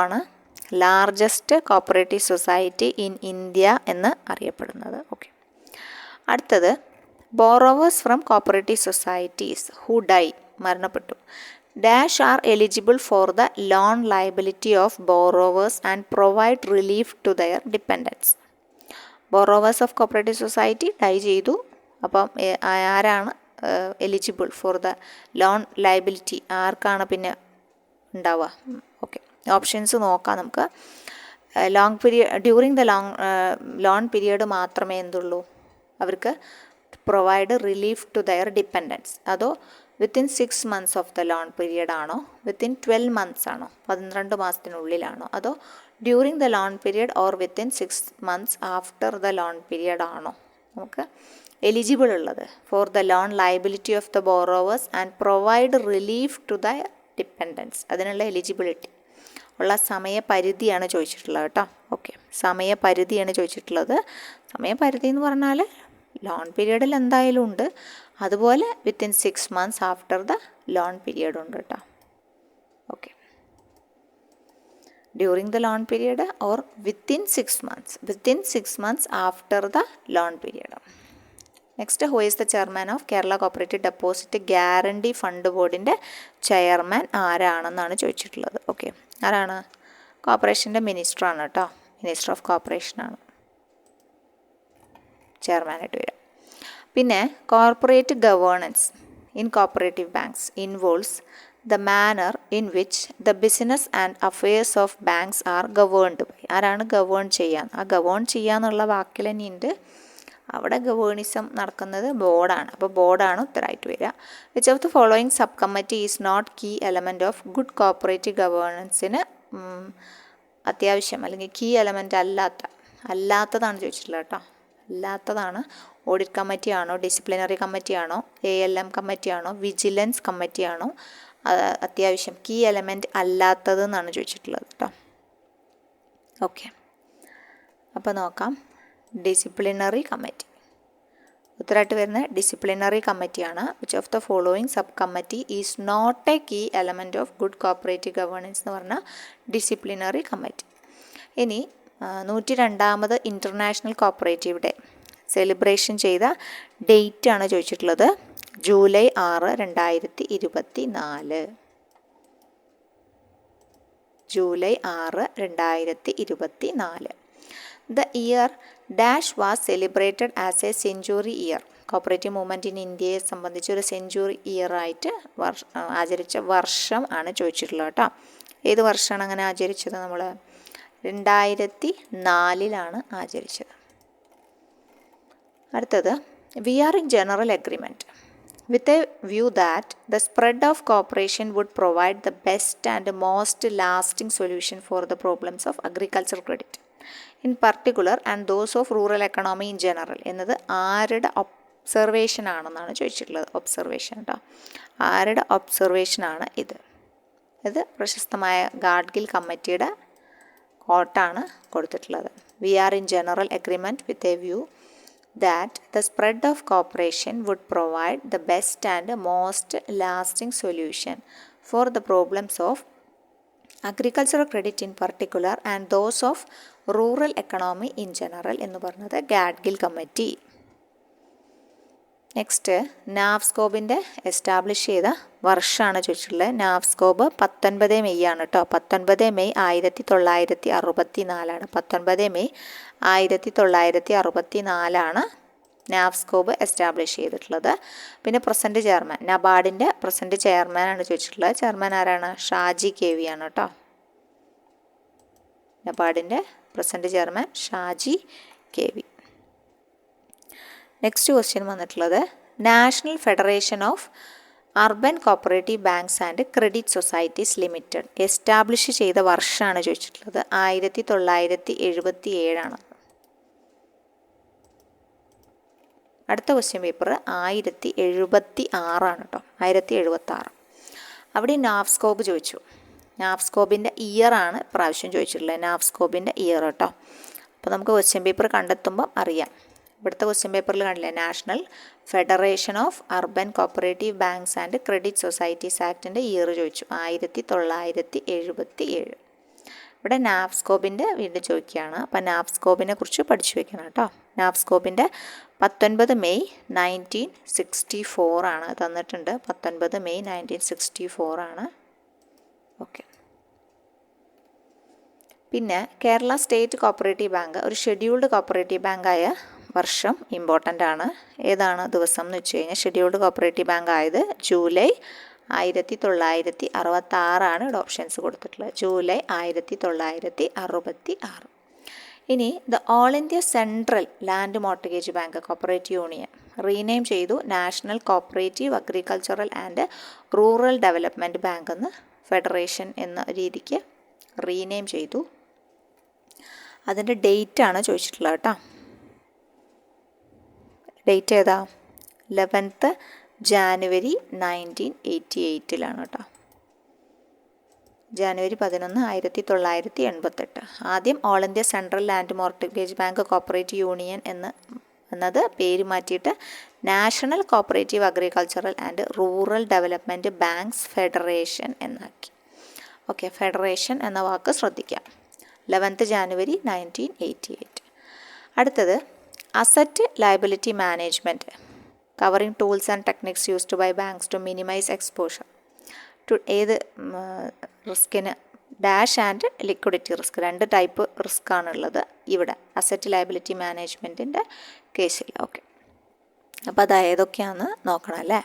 ആണ് largest cooperative society in India എന്ന് അറിയപ്പെടുന്നത്. ഓക്കെ. അടുത്തത്, borrowers from cooperative societies who die, മരണപ്പെട്ടു, dash are eligible for the loan liability of borrowers and provide relief to their dependents. Borrowers of cooperative society die ചെയ്തു. അപ്പം ആരാണ് eligible for the loan liability? ആർക്കാണ് പിന്നെ ഉണ്ടാവുക? Okay, options നോക്കാം നമുക്ക്. Long period, during the loan period മാത്രമേ എന്തുള്ളൂ അവർക്ക് provide relief to their dependents. അതോ within 6 months of the loan period ആണോ? വിത്തിൻ 12 months ആണോ? 12 മാസത്തിനുള്ളിലാണോ? അതോ during the loan period or within 6 months after the loan period ആണോ നമുക്ക് എലിജിബിൾ ഉള്ളത്? For the loan liability of the borrowers and provide relief to the dependents. അതിനുള്ള eligibility ഉള്ള സമയപരിധിയാണ് ചോദിച്ചിട്ടുള്ളത് കേട്ടോ. ഓക്കെ, സമയപരിധിയാണ് ചോദിച്ചിട്ടുള്ളത്. സമയപരിധി എന്ന് പറഞ്ഞാൽ ലോൺ പീരിയഡിൽ എന്തായാലും ഉണ്ട്, അതുപോലെ within 6 months after the loan period ഉണ്ട് കേട്ടോ. Okay, during the loan period or within 6 months after the loan period. Next, who is the chairman of Kerala cooperative deposit guarantee fund ബോർഡിൻ്റെ ചെയർമാൻ ആരാണെന്നാണ് ചോദിച്ചിട്ടുള്ളത്. ഓക്കെ, ആരാണ്? കോർപ്പറേഷൻ്റെ മിനിസ്റ്ററാണ് കേട്ടോ. മിനിസ്റ്റർ ഓഫ് കോർപ്പറേഷനാണ് ചെയർമാനായിട്ട് വരിക. പിന്നെ corporate governance in cooperative banks involves the manner in which the business and affairs of banks are governed by. ആരാണ് govern ചെയ്യാൻ? ആ ഗവേൺ ചെയ്യാന്നുള്ള വാക്കിൽ തന്നെയുണ്ട്. അവിടെ ഗവേണിസം നടക്കുന്നത് ബോർഡാണ്. അപ്പോൾ ബോർഡാണ് ഉത്തരമായിട്ട് വരിക. Which of the following sub committee is not key element of good cooperative ഗവേണൻസിന് അത്യാവശ്യം അല്ലെങ്കിൽ കീ എലമെൻറ്റ് അല്ലാത്തതാണ് ചോദിച്ചിട്ടുള്ളത് കേട്ടോ. അല്ലാത്തതാണ്. ഓഡിറ്റ് കമ്മിറ്റിയാണോ, ഡിസിപ്ലിനറി കമ്മിറ്റിയാണോ, ALM കമ്മിറ്റിയാണോ, വിജിലൻസ് കമ്മിറ്റിയാണോ അത്യാവശ്യം കീ എലമെൻറ്റ് അല്ലാത്തതെന്നാണ് ചോദിച്ചിട്ടുള്ളത് കേട്ടോ. ഓക്കെ, അപ്പോൾ നോക്കാം. ഡിസിപ്ലിനറി കമ്മിറ്റി ഉത്തരമായിട്ട് വരുന്ന ഡിസിപ്ലിനറി കമ്മിറ്റിയാണ്. Which of the following sub committee is not a key element of good cooperative governance എന്ന് പറഞ്ഞാൽ ഡിസിപ്ലിനറി കമ്മിറ്റി. ഇനി 102ാമത് ഇൻ്റർനാഷണൽ കോപ്പറേറ്റീവ് ഡേ സെലിബ്രേഷൻ ചെയ്ത ഡേറ്റ് ആണ് ചോദിച്ചിട്ടുള്ളത്. July 6, 2024. July 6, 2024. The year dash was celebrated as a century year. Cooperative movement in ഇന്ത്യയെ സംബന്ധിച്ച് ഒരു സെഞ്ചുറി ഇയർ ആയിട്ട് ആചരിച്ച വർഷം ആണ് ചോദിച്ചിട്ടുള്ളത് കേട്ടോ. ഏത് വർഷമാണ് അങ്ങനെ ആചരിച്ചത്? നമ്മൾ 2004 ആചരിച്ചത്. അടുത്തത് we are in general agreement with a view that the spread of cooperation would provide the best and most lasting solution for the problems of agricultural credit in particular and those of rural economy in general എന്നത് ആരുടെ observation ആണെന്നാണ് ചോദിച്ചിട്ടുള്ളത്. Observation കേട്ടോ, ആരുടെ observation ആണ് ഇത്? ഇത് പ്രശസ്തമായ ഗാഡ്ഗിൽ കമ്മിറ്റിയുടെ കോട്ടാണ് കൊടുത്തിട്ടുള്ളത്. We are in general agreement with a view that the spread of cooperation would provide the best and most lasting solution for the problems of agricultural credit in particular and those of rural economy in general എന്ന് പറഞ്ഞത് Gadgil committee. Next നാഫ്സ്കോബിൻ്റെ establish ചെയ്ത വർഷമാണ് ചോദിച്ചിട്ടുള്ളത്. നാഫ്സ്കോബ് 19 May ആണ് കേട്ടോ. 19 May 1964. 19 May 1964 നാഫ്സ്കോബ് establish ചെയ്തിട്ടുള്ളത്. പിന്നെ present chairman, നബാർഡിൻ്റെ present ചെയർമാനാണ് ചോദിച്ചിട്ടുള്ളത്. ചെയർമാൻ ആരാണ്? ഷാജി KV ആണ് കേട്ടോ. നബാർഡിൻ്റെ present chairman Shaji KV. Next question വന്നിട്ടുള്ളത് national federation of urban cooperative banks and credit societies limited establish ചെയ്ത വർഷമാണ് ചോദിച്ചിട്ടുള്ളത്. 1977. അടുത്ത ക്വസ്റ്റ്യൻ പേപ്പർ 1076 കേട്ടോ. 1076. അവിടെ നാഫ്സ്കോബ് ചോദിച്ചു. നാഫ്സ്കോബിൻ്റെ ഇയറാണ് പ്രാവശ്യം ചോദിച്ചിട്ടുള്ളത്. നാഫ്സ്കോബിൻ്റെ ഇയർ കേട്ടോ. അപ്പോൾ നമുക്ക് ക്വസ്റ്റ്യൻ പേപ്പർ കണ്ടെത്തുമ്പം അറിയാം. ഇവിടുത്തെ ക്വസ്റ്റ്യൻ പേപ്പറിൽ കണ്ടില്ലേ, national federation of urban cooperative banks and credit societies ആക്ടിൻ്റെ ഇയർ ചോദിച്ചു. 1977. ഇവിടെ നാഫ്സ്കോബിൻ്റെ വീണ്ടും ചോദിക്കുകയാണ്. അപ്പം നാഫ്സ്കോബിനെ കുറിച്ച് പഠിച്ചു വെക്കണം കേട്ടോ. നാഫ്സ്കോബിൻ്റെ 19 മെയ് 1964 തന്നിട്ടുണ്ട്. 19 മെയ് 1964. ഓക്കെ. പിന്നെ കേരള സ്റ്റേറ്റ് കോപ്പറേറ്റീവ് ബാങ്ക് ഒരു ഷെഡ്യൂൾഡ് കോപ്പറേറ്റീവ് ബാങ്കായ വർഷം ഇമ്പോർട്ടൻ്റ് ആണ്. ഏതാണ് ദിവസം എന്ന് വെച്ച് കഴിഞ്ഞാൽ ഷെഡ്യൂൾഡ് കോപ്പറേറ്റീവ് ബാങ്ക് ആയത് ജൂലൈ 1966 ഇവിടെ ഓപ്ഷൻസ് കൊടുത്തിട്ടുള്ളത്. ജൂലൈ 1966. ഇനി the all India central land mortgage bank cooperative union rename ചെയ്തു national cooperative agricultural and rural development bank എന്ന് ഫെഡറേഷൻ എന്ന രീതിക്ക് റീനെയിം ചെയ്തു. അതിൻ്റെ ഡേറ്റാണ് ചോദിച്ചിട്ടുള്ളത് കേട്ടോ. ഡേറ്റ് ഏതാ? 11th ജാനുവരി 1988 കേട്ടോ. ജാനുവരി 11, 1988. ആദ്യം all India central land mortgage bank cooperative union എന്നത് പേര് മാറ്റിയിട്ട് national cooperative agricultural and rural development banks federation എന്നാക്കി. ഓക്കെ, ഫെഡറേഷൻ എന്ന വാക്ക് ശ്രദ്ധിക്കാം. 11th January 1988. അടുത്തത് asset liability management covering tools and techniques used by banks to minimise exposure to ഏത് റിസ്കിന്? Dash and liquidity risk. 2 type risk ആണുള്ളത് ഇവിടെ asset liability മാനേജ്മെൻറ്റിൻ്റെ കേസിൽ. ഓക്കെ, അപ്പോൾ അത് ഏതൊക്കെയാണെന്ന് നോക്കണം അല്ലേ.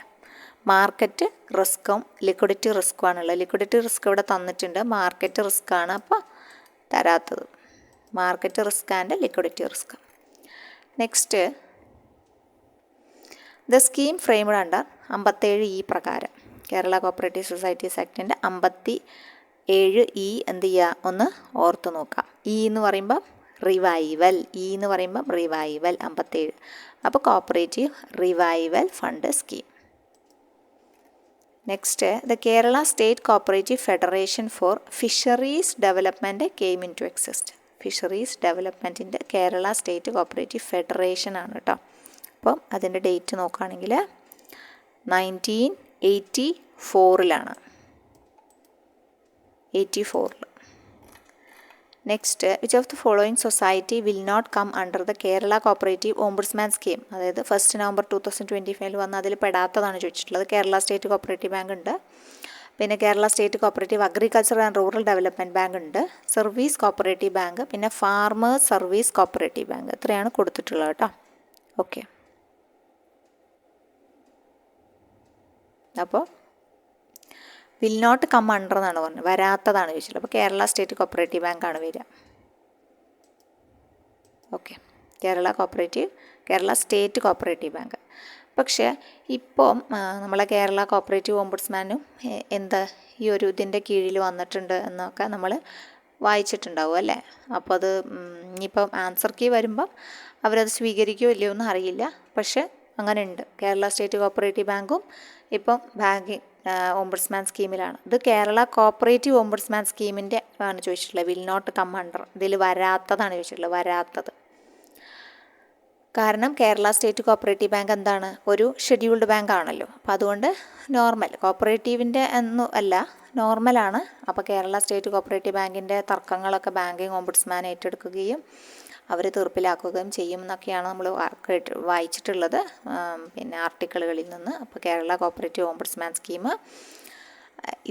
മാർക്കറ്റ് റിസ്ക്കും ലിക്വിഡിറ്റി റിസ്ക്കും ആണുള്ളത്. ലിക്വിഡിറ്റി റിസ്ക് ഇവിടെ തന്നിട്ടുണ്ട്, മാർക്കറ്റ് റിസ്ക് ആണ് അപ്പോൾ തരാത്തത്. Market risk and liquidity risk. Next the scheme framed under 57E പ്രകാരം കേരള കോപ്പറേറ്റീവ് സൊസൈറ്റീസ് ആക്ടിൻ്റെ 57E എന്ത് ചെയ്യുക? ഒന്ന് ഓർത്ത് നോക്കാം. എന്ന് പറയുമ്പം റിവൈവൽ. എന്ന് പറയുമ്പം റിവൈവൽ 57. അപ്പോൾ cooperative revival fund scheme. Next the Kerala state cooperative federation for fisheries development came into exist. Fisheries ഡെവലപ്മെൻറ്റിൻ്റെ കേരള സ്റ്റേറ്റ് കോപ്പറേറ്റീവ് ഫെഡറേഷൻ ആണ് കേട്ടോ. അപ്പം അതിൻ്റെ ഡേറ്റ് നോക്കുകയാണെങ്കിൽ 1984 84. Next, which of the following society will not come under the Kerala cooperative ombudsman scheme? അതായത് 1 November 2025 വന്ന് അതിൽ പെടാത്തതാണ് ചോദിച്ചിട്ടുള്ളത്. കേരള സ്റ്റേറ്റ് കോപ്പറേറ്റീവ് ബാങ്ക് ഉണ്ട്, പിന്നെ Kerala state cooperative agriculture and rural development bank ഉണ്ട്, സർവീസ് കോപ്പറേറ്റീവ് ബാങ്ക്, പിന്നെ ഫാർമേഴ്സ് സർവീസ് കോപ്പറേറ്റീവ് ബാങ്ക്. ഇത്രയാണ് കൊടുത്തിട്ടുള്ളത് കേട്ടോ. ഓക്കെ, അപ്പോൾ വിൽ നോട്ട് കം അണ്ടർ എന്നാണ് പറഞ്ഞത്, വരാത്തതാണ് ചോദിച്ചിട്ടുള്ളത്. അപ്പോൾ കേരള സ്റ്റേറ്റ് കോപ്പറേറ്റീവ് ബാങ്കാണ് വരിക. Okay, Kerala state cooperative bank. പക്ഷേ ഇപ്പം നമ്മളെ കേരള കോപ്പറേറ്റീവ് ഓംബുഡ്സ്മാനും ഈ ഒരു ഇതിൻ്റെ കീഴിൽ വന്നിട്ടുണ്ട് എന്നൊക്കെ നമ്മൾ വായിച്ചിട്ടുണ്ടാവും അല്ലേ. അപ്പോൾ അത് ഇനിയിപ്പം ആൻസർ കീ വരുമ്പം അവരത് സ്വീകരിക്കുമോ ഇല്ലയോ എന്ന് അറിയില്ല. പക്ഷേ അങ്ങനെ ഉണ്ട്. കേരള സ്റ്റേറ്റ് കോപ്പറേറ്റീവ് ബാങ്കും ഇപ്പം ബാങ്കിങ് ഓംബുഡ്സ്മാൻ സ്കീമിലാണ്. ഇത് കേരള കോപ്പറേറ്റീവ് ഓംബുഡ്സ്മാൻ സ്കീമിൻ്റെ ആണ് ചോദിച്ചിട്ടുള്ളത്. വിൽ നോട്ട് കം അണ്ടർ, ഇതിൽ വരാത്തതാണ് ചോദിച്ചിട്ടുള്ളത്, വരാത്തത്. കാരണം കേരള സ്റ്റേറ്റ് കോപ്പറേറ്റീവ് ബാങ്ക് എന്താണ്, ഒരു ഷെഡ്യൂൾഡ് ബാങ്ക് ആണല്ലോ. അപ്പോൾ അതുകൊണ്ട് നോർമൽ, കോപ്പറേറ്റീവിൻ്റെ ഒന്നും അല്ല, നോർമലാണ്. അപ്പോൾ കേരള സ്റ്റേറ്റ് കോപ്പറേറ്റീവ് ബാങ്കിൻ്റെ തർക്കങ്ങളൊക്കെ ബാങ്കിങ് ഓംബുഡ്സ്മാൻ ഏറ്റെടുക്കുകയും അവർ തീർപ്പിലാക്കുകയും ചെയ്യും എന്നൊക്കെയാണ് നമ്മൾ വായിച്ചിട്ടുള്ളത് പിന്നെ ആർട്ടിക്കിളുകളിൽ നിന്ന്. അപ്പോൾ കേരള കോപ്പറേറ്റീവ് ഓംബുഡ്സ്മാൻ സ്കീം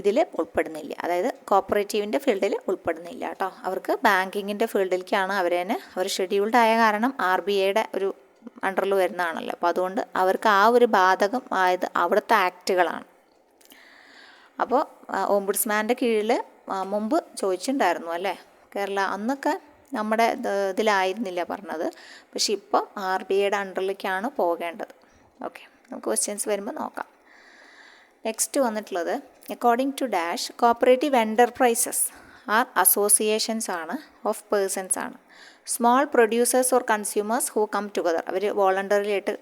ഇതിൽ ഉൾപ്പെടുന്നില്ല, അതായത് കോപ്പറേറ്റീവിൻ്റെ ഫീൽഡിൽ ഉൾപ്പെടുന്നില്ല കേട്ടോ. അവർക്ക് ബാങ്കിങ്ങിൻ്റെ ഫീൽഡിലേക്കാണ് അവർ ഷെഡ്യൂൾഡ് ആയ കാരണം RBIയുടെ ഒരു അണ്ടറിൽ വരുന്നതാണല്ലോ. അപ്പോൾ അതുകൊണ്ട് അവർക്ക് ആ ഒരു ബാധകം ആയത് അവിടുത്തെ ആക്റ്റുകളാണ്. അപ്പോൾ ഓംബുഡ്സ്മാൻ്റെ കീഴിൽ മുമ്പ് ചോദിച്ചിട്ടുണ്ടായിരുന്നു അല്ലേ കേരള, അന്നൊക്കെ നമ്മുടെ ഇതിലായിരുന്നില്ല പറഞ്ഞത്. പക്ഷെ ഇപ്പം RBIയുടെ അണ്ടറിലേക്കാണ് പോകേണ്ടത്. ഓക്കെ, നമുക്ക് ക്വസ്റ്റ്യൻസ് വരുമ്പോൾ നോക്കാം. നെക്സ്റ്റ് വന്നിട്ടുള്ളത്, according to dash cooperative enterprises are associations ആണ് ഓഫ് പേഴ്സൺസ് ആണ്. Small producers or consumers who come together, അവർ വോളണ്ടറി ആയിട്ട്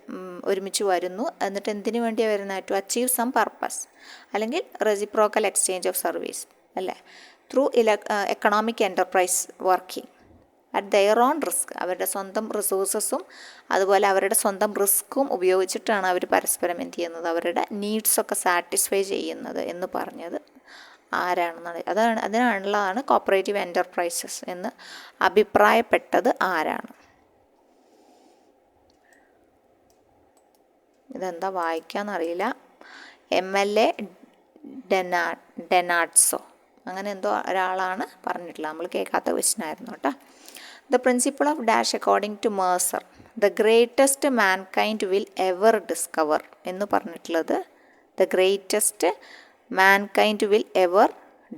ഒരുമിച്ച് വരുന്നു. എന്നിട്ട് എന്തിനു വേണ്ടിയാണ് വരുന്നത്? ടു അച്ചീവ് സം പർപ്പസ്, അല്ലെങ്കിൽ റെസിപ്രോക്കൽ എക്സ്ചേഞ്ച് ഓഫ് സർവീസ് അല്ലേ, through economic enterprise working at their own risk. അവരുടെ സ്വന്തം റിസോഴ്സസും അതുപോലെ അവരുടെ സ്വന്തം റിസ്ക്കും ഉപയോഗിച്ചിട്ടാണ് അവർ പരസ്പരം എന്ത് ചെയ്യുന്നത്, അവരുടെ നീഡ്സൊക്കെ സാറ്റിസ്ഫൈ ചെയ്യുന്നത് എന്ന് പറഞ്ഞത് ആരാണെന്നാണ്. അതിനാണുള്ളതാണ് കോപ്പറേറ്റീവ് എൻ്റർപ്രൈസസ് എന്ന് അഭിപ്രായപ്പെട്ടത് ആരാണ്? ഇതെന്താ വായിക്കാന്നറിയില്ല. MLA ഡെനാഡ്സോ അങ്ങനെ എന്തോ ഒരാളാണ് പറഞ്ഞിട്ടുള്ളത്. നമ്മൾ കേൾക്കാത്ത ക്വസ്റ്റ്യൻ ആയിരുന്നു കേട്ടോ. The principle of dash according to Mercer, the greatest mankind will ever discover എന്ന് പറഞ്ഞിട്ടുള്ളത് the greatest mankind will ever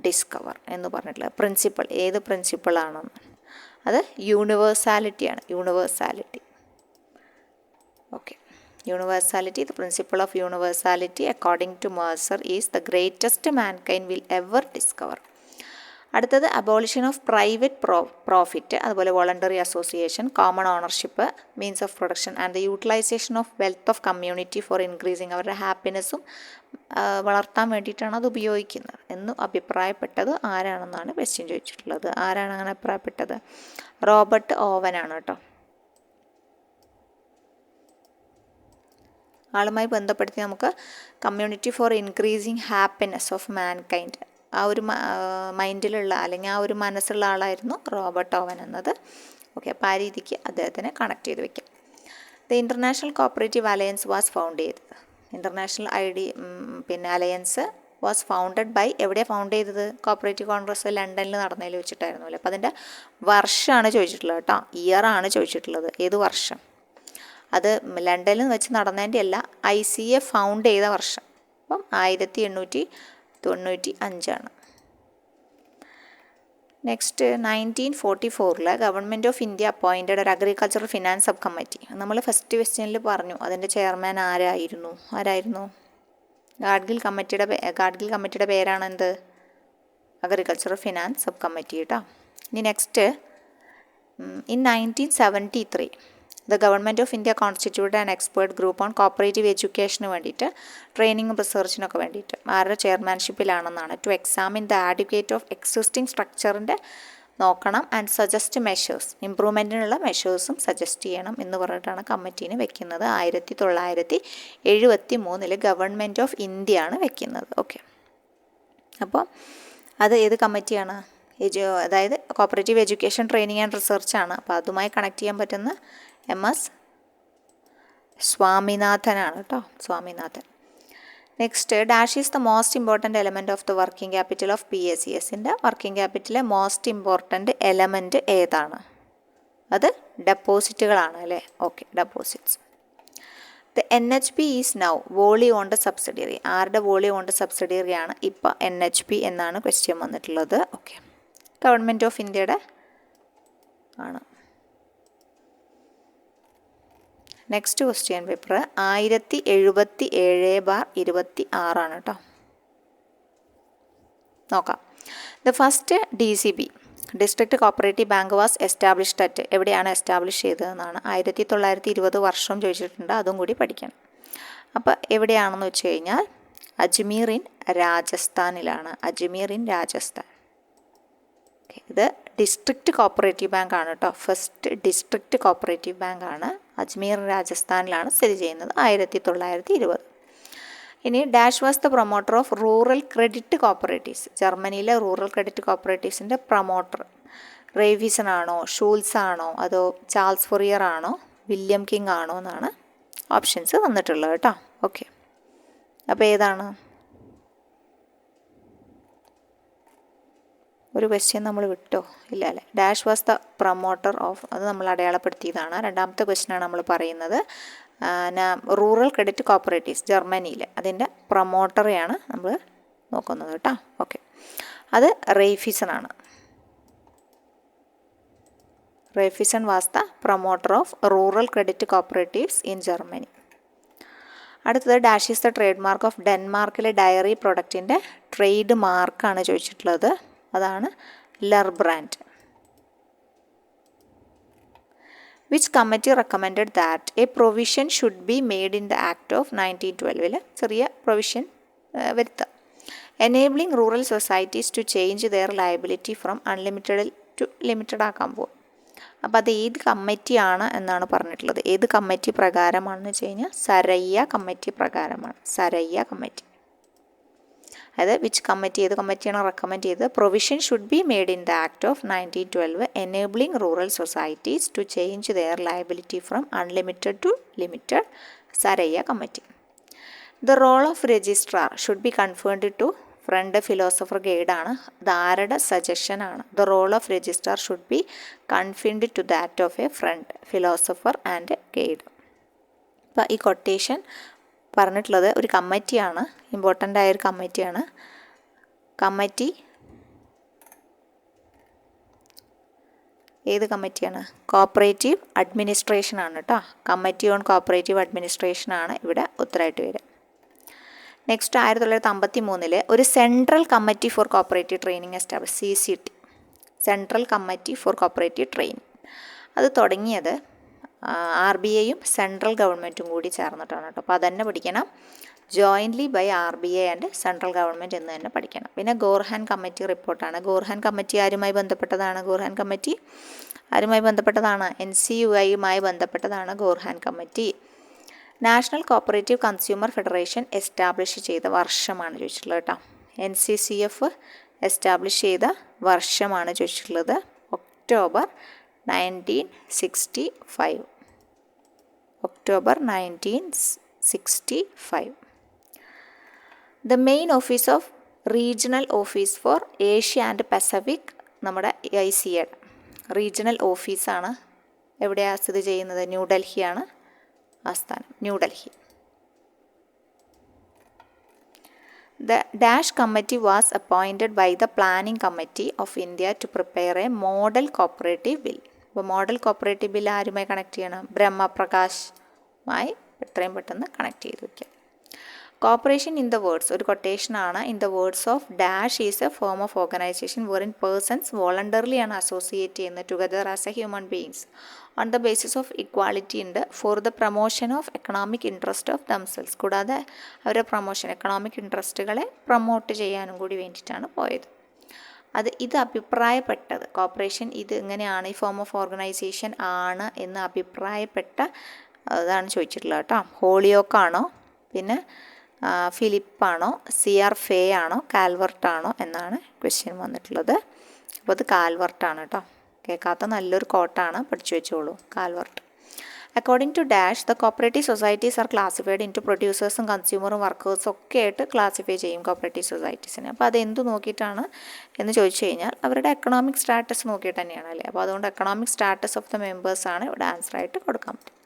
discover എന്ന് പറഞ്ഞിട്ടുള്ളത് പ്രിൻസിപ്പിൾ. ഏത് പ്രിൻസിപ്പിളാണെന്ന്? അത് യൂണിവേഴ്സാലിറ്റിയാണ്. Universality. Okay, universality, the principle of universality according to Mercer is the greatest mankind will ever discover. അടുത്തത് abolition of private profit, അതുപോലെ voluntary association, common ownership, means of production and the utilisation of wealth of community for increasing, അവരുടെ ഹാപ്പിനെസ്സും വളർത്താൻ വേണ്ടിയിട്ടാണ് അത് ഉപയോഗിക്കുന്നത് എന്ന് അഭിപ്രായപ്പെട്ടത് ആരാണെന്നാണ് ക്വസ്റ്റ്യൻ ചോദിച്ചിട്ടുള്ളത്. ആരാണ് അങ്ങനെ അഭിപ്രായപ്പെട്ടത്? റോബർട്ട് ഓവനാണ് കേട്ടോ. ആളുമായി ബന്ധപ്പെടുത്തി നമുക്ക് community for increasing happiness of mankind, ആ ഒരു മൈൻഡിലുള്ള അല്ലെങ്കിൽ ആ ഒരു മനസ്സുള്ള ആളായിരുന്നു റോബർട്ട് ഓവൻ എന്നത്. ഓക്കെ, അപ്പോൾ ആ രീതിക്ക് അദ്ദേഹത്തിനെ കണക്ട് ചെയ്ത് വെക്കാം. The international cooperative alliance was found ചെയ്തത്. International alliance was founded by, എവിടെയാണ് ഫൗണ്ട് ചെയ്തത്? കോപ്പറേറ്റീവ് കോൺഗ്രസ് ലണ്ടനിൽ നടന്നതിൽ വെച്ചിട്ടായിരുന്നു അല്ലേ. അപ്പോൾ അതിൻ്റെ വർഷമാണ് ചോദിച്ചിട്ടുള്ളത് കേട്ടോ, ഇയറാണ് ചോദിച്ചിട്ടുള്ളത്. ഏത് വർഷം? അത് ലണ്ടനിൽ വെച്ച് നടന്നതിൻ്റെ അല്ല, ICA ഫൗണ്ട് ചെയ്ത വർഷം. അപ്പം 1895. Next 1944 government of India appointed ഒരു അഗ്രികൾച്ചറൽ ഫിനാൻസ് സബ് കമ്മിറ്റി. നമ്മൾ ഫസ്റ്റ് ക്വസ്റ്റ്യനിൽ പറഞ്ഞു അതിൻ്റെ ചെയർമാൻ ആരായിരുന്നു? ഗാഡ്ഗിൽ കമ്മിറ്റിയുടെ പേരാണ് എന്ത്? അഗ്രികൾച്ചറൽ ഫിനാൻസ് സബ് കമ്മിറ്റി കേട്ടോ. ഇനി next, in 1973 the government of India constituted an expert group on cooperative എഡ്യൂക്കേഷന് വേണ്ടിയിട്ട്, ട്രെയിനിങ്ങും റിസർച്ചിനൊക്കെ വേണ്ടിയിട്ട് ആരുടെ ചെയർമാൻഷിപ്പിലാണെന്നാണ്? To examine the adequate of existing സ്ട്രക്ചറിൻ്റെ നോക്കണം ആൻഡ് സജസ്റ്റ് മെഷേഴ്സ്, ഇമ്പ്രൂവ്മെൻറ്റിനുള്ള മെഷേഴ്സും സജസ്റ്റ് ചെയ്യണം എന്ന് പറഞ്ഞിട്ടാണ് കമ്മിറ്റീനെ വെക്കുന്നത്. 1973 ഗവൺമെൻറ് ഓഫ് ഇന്ത്യ ആണ് വെക്കുന്നത്. ഓക്കെ, അപ്പോൾ അത് ഏത് കമ്മിറ്റിയാണ്? അതായത് കോപ്പറേറ്റീവ് എഡ്യൂക്കേഷൻ ട്രെയിനിങ് ആൻഡ് റിസർച്ചാണ്. അപ്പോൾ അതുമായി കണക്ട് ചെയ്യാൻ പറ്റുന്ന MS സ്വാമിനാഥനാണ് കേട്ടോ, Swaminathan. Next, dash is the most important element of the working capital of PSESൻ്റെ വർക്കിംഗ് ക്യാപിറ്റലിലെ മോസ്റ്റ് ഇമ്പോർട്ടൻറ്റ് എലമെൻറ്റ് ഏതാണ്? അത് ഡെപ്പോസിറ്റുകളാണ് അല്ലേ. Okay, deposits. The NHB is now wholly owned subsidiary. ആരുടെ വോളി ഓൺഡ് സബ്സിഡിയറിയാണ് ഇപ്പോൾ NHB എന്നാണ് ക്വസ്റ്റ്യൻ വന്നിട്ടുള്ളത്. ഓക്കെ, ഗവൺമെൻറ് ഓഫ് ഇന്ത്യയുടെ ആണ്. നെക്സ്റ്റ് ക്വസ്റ്റ്യൻ പേപ്പർ 1077/26 കേട്ടോ. നോക്കാം. The first DCB district cooperative bank was established at, എവിടെയാണ് എസ്റ്റാബ്ലിഷ് ചെയ്തതെന്നാണ്. 1920 വർഷം ചോദിച്ചിട്ടുണ്ട്, അതും കൂടി പഠിക്കണം. അപ്പോൾ എവിടെയാണെന്ന് വെച്ച് കഴിഞ്ഞാൽ അജ്മീർ ഇൻ രാജസ്ഥാനിലാണ്. അജ്മീർ ഇൻ രാജസ്ഥാൻ. ഇത് ഡിസ്ട്രിക്ട് കോപ്പറേറ്റീവ് ബാങ്ക് ആണ് കേട്ടോ. ഫസ്റ്റ് ഡിസ്ട്രിക്ട് കോപ്പറേറ്റീവ് ബാങ്ക് ആണ്. അജ്മീർ രാജസ്ഥാനിലാണ് സ്ഥിതി ചെയ്യുന്നത്. 1920. ഇനി dash was the promoter of rural credit cooperatives. ജർമ്മനിയിലെ റൂറൽ ക്രെഡിറ്റ് കോപ്പറേറ്റീവ്സിൻ്റെ പ്രൊമോട്ടർ റേവിസൺ ആണോ, ഷൂൾസ് ആണോ, അതോ ചാൾസ് ഫൊറിയർ ആണോ, വില്യം കിങ് ആണോ എന്നാണ് ഓപ്ഷൻസ് വന്നിട്ടുള്ളത് കേട്ടോ. ഓക്കെ, അപ്പോൾ ഏതാണ്? ഒരു ക്വസ്റ്റ്യൻ നമ്മൾ വിട്ടോ? ഇല്ല അല്ലേ. Dash was the promoter of, അത് നമ്മൾ അടയാളപ്പെടുത്തിയതാണ്. രണ്ടാമത്തെ ക്വസ്റ്റ്യനാണ് നമ്മൾ പറയുന്നത്. റൂറൽ ക്രെഡിറ്റ് കോപ്പറേറ്റീവ്സ് ജർമ്മനിയിൽ, അതിൻ്റെ പ്രൊമോട്ടറെയാണ് നമ്മൾ നോക്കുന്നത് കേട്ടോ. ഓക്കെ, അത് റേഫിസൺ ആണ്. Raiffeisen was the promoter of rural credit cooperatives in Germany. അടുത്തത് dash is the trade mark of ഡെൻമാർക്കിലെ ഡയറി പ്രൊഡക്റ്റിൻ്റെ ട്രേഡ് മാർക്കാണ് ചോദിച്ചിട്ടുള്ളത്. അതാണ് Lurbrand. Which committee recommended that a provision should be made in the act of 1912 ചെറിയ provision വരുത്താം. Enabling rural societies to change their liability from അൺലിമിറ്റഡിൽ to limited ആക്കാൻ പോകും. അപ്പോൾ അത് ഏത് കമ്മിറ്റിയാണ് എന്നാണ് പറഞ്ഞിട്ടുള്ളത്. ഏത് കമ്മിറ്റി പ്രകാരമാണെന്ന് വെച്ച് കഴിഞ്ഞാൽ സരയ്യ കമ്മിറ്റി പ്രകാരമാണ്. സരയ്യ കമ്മിറ്റി. അതായത് വിച്ച് കമ്മിറ്റി, ഏത് കമ്മിറ്റിയാണ് റെക്കമെൻഡ് ചെയ്തത്? Provision should be made in the act of 1912 enabling rural societies to change their liability from unlimited to limited. Saraiya committee. The role of registrar should be confirmed to friend philosopher ഗൈഡാണ്. ധാരയുടെ സജഷനാണ്. The role of registrar should be confined to that of a friend philosopher and guide. അപ്പോൾ ഈ quotation പറഞ്ഞിട്ടുള്ളത് ഒരു കമ്മിറ്റിയാണ്, important ആയൊരു കമ്മിറ്റിയാണ്. കമ്മിറ്റി ഏത് കമ്മിറ്റിയാണ്? കോപ്പറേറ്റീവ് അഡ്മിനിസ്ട്രേഷനാണ് കേട്ടോ. കമ്മിറ്റി ഓൺ കോപ്പറേറ്റീവ് അഡ്മിനിസ്ട്രേഷനാണ് ഇവിടെ ഉത്തരമായിട്ട് വരിക. നെക്സ്റ്റ് 1953 ഒരു central committee for cooperative training establish, CCT, central committee for cooperative training. അത് തുടങ്ങിയത് RBIയും സെൻട്രൽ ഗവൺമെൻറ്റും കൂടി ചേർന്നിട്ടാണ് കേട്ടോ. അപ്പോൾ അതന്നെ പഠിക്കണം. Jointly by RBI and central government എന്ന് തന്നെ പഠിക്കണം. പിന്നെ ഗോർഹാൻ കമ്മിറ്റി റിപ്പോർട്ടാണ്. ഗോർഹാൻ കമ്മിറ്റി ആരുമായി ബന്ധപ്പെട്ടതാണ്? ഗോർഹാൻ കമ്മിറ്റി ആരുമായി ബന്ധപ്പെട്ടതാണ്? NCUIയുമായി ബന്ധപ്പെട്ടതാണ് ഗോർഹാൻ committee. National cooperative consumer federation establish ചെയ്ത വർഷമാണ് ചോദിച്ചിട്ടുള്ളത് കേട്ടോ. NCCF എസ്റ്റാബ്ലിഷ് ചെയ്ത വർഷമാണ് ചോദിച്ചിട്ടുള്ളത്. October 1965. October 1965. The main office of regional office for Asia and Pacific, നമ്മുടെ ICA റീജിയണൽ ഓഫീസാണ്. എവിടെയാണ് സ്ഥിതി ചെയ്യുന്നത്? ന്യൂഡൽഹിയാണ് ആസ്ഥാനം. New Delhi. The Dash Committee was appointed by the Planning Committee of India to prepare a model cooperative bill. അപ്പോൾ model cooperative bill ആരുമായി connect ചെയ്യണം? ബ്രഹ്മപ്രകാശുമായി എത്രയും പെട്ടെന്ന് കണക്ട് ചെയ്ത് വയ്ക്കുക. കോപ്പറേഷൻ ഇൻ ദ വേർഡ്സ് ഒരു കൊട്ടേഷനാണ്. In the words of dash is a form of organisation wherein persons voluntarily ആണ് അസോസിയേറ്റ് ചെയ്യുന്നത് together as a human beings on the basis of equality ഉണ്ട് for the promotion of economic interest of themselves. കൂടാതെ അവരുടെ promotion economic ഇൻട്രസ്റ്റുകളെ promote ചെയ്യാനും കൂടി വേണ്ടിയിട്ടാണ് പോയത്. ഇത് അഭിപ്രായപ്പെട്ടത് കോർപ്പറേഷൻ ഇത് ഇങ്ങനെയാണ്, ഈ ഫോം ഓഫ് ഓർഗനൈസേഷൻ ആണ് എന്ന് അഭിപ്രായപ്പെട്ട അതാണ് ചോദിച്ചിട്ടുള്ളത് കേട്ടോ. ഹോളിയോക്കാണോ, പിന്നെ ഫിലിപ്പാണോ, CR ഫേ ആണോ, കാൽവർട്ടാണോ എന്നാണ് ക്വസ്റ്റ്യൻ വന്നിട്ടുള്ളത്. അപ്പോൾ അത് കാൽവർട്ടാണ് കേട്ടോ. കേൾക്കാത്ത നല്ലൊരു കോട്ടാണ്, പഠിച്ചു വെച്ചോളൂ. Calvert. According to dash the cooperative societies are classified into പ്രൊഡ്യൂസേഴ്സും കൺസ്യൂമറും വർക്കേഴ്സും ഒക്കെ ആയിട്ട് ക്ലാസിഫൈ ചെയ്യും കോപ്പറേറ്റീവ് സൊസൈറ്റീസിനെ. അപ്പോൾ അതെന്ത് നോക്കിയിട്ടാണ് എന്ന് ചോദിച്ചു കഴിഞ്ഞാൽ അവരുടെ എക്കണോമിക് സ്റ്റാറ്റസ് നോക്കിയിട്ട് തന്നെയാണ് അല്ലേ. അപ്പോൾ അതുകൊണ്ട് എക്കണോമിക് സ്റ്റാറ്റസ് ഓഫ് ദ മെമ്പേഴ്സാണ് ഇവിടെ ആൻസറായിട്ട് കൊടുക്കാൻ പറ്റും.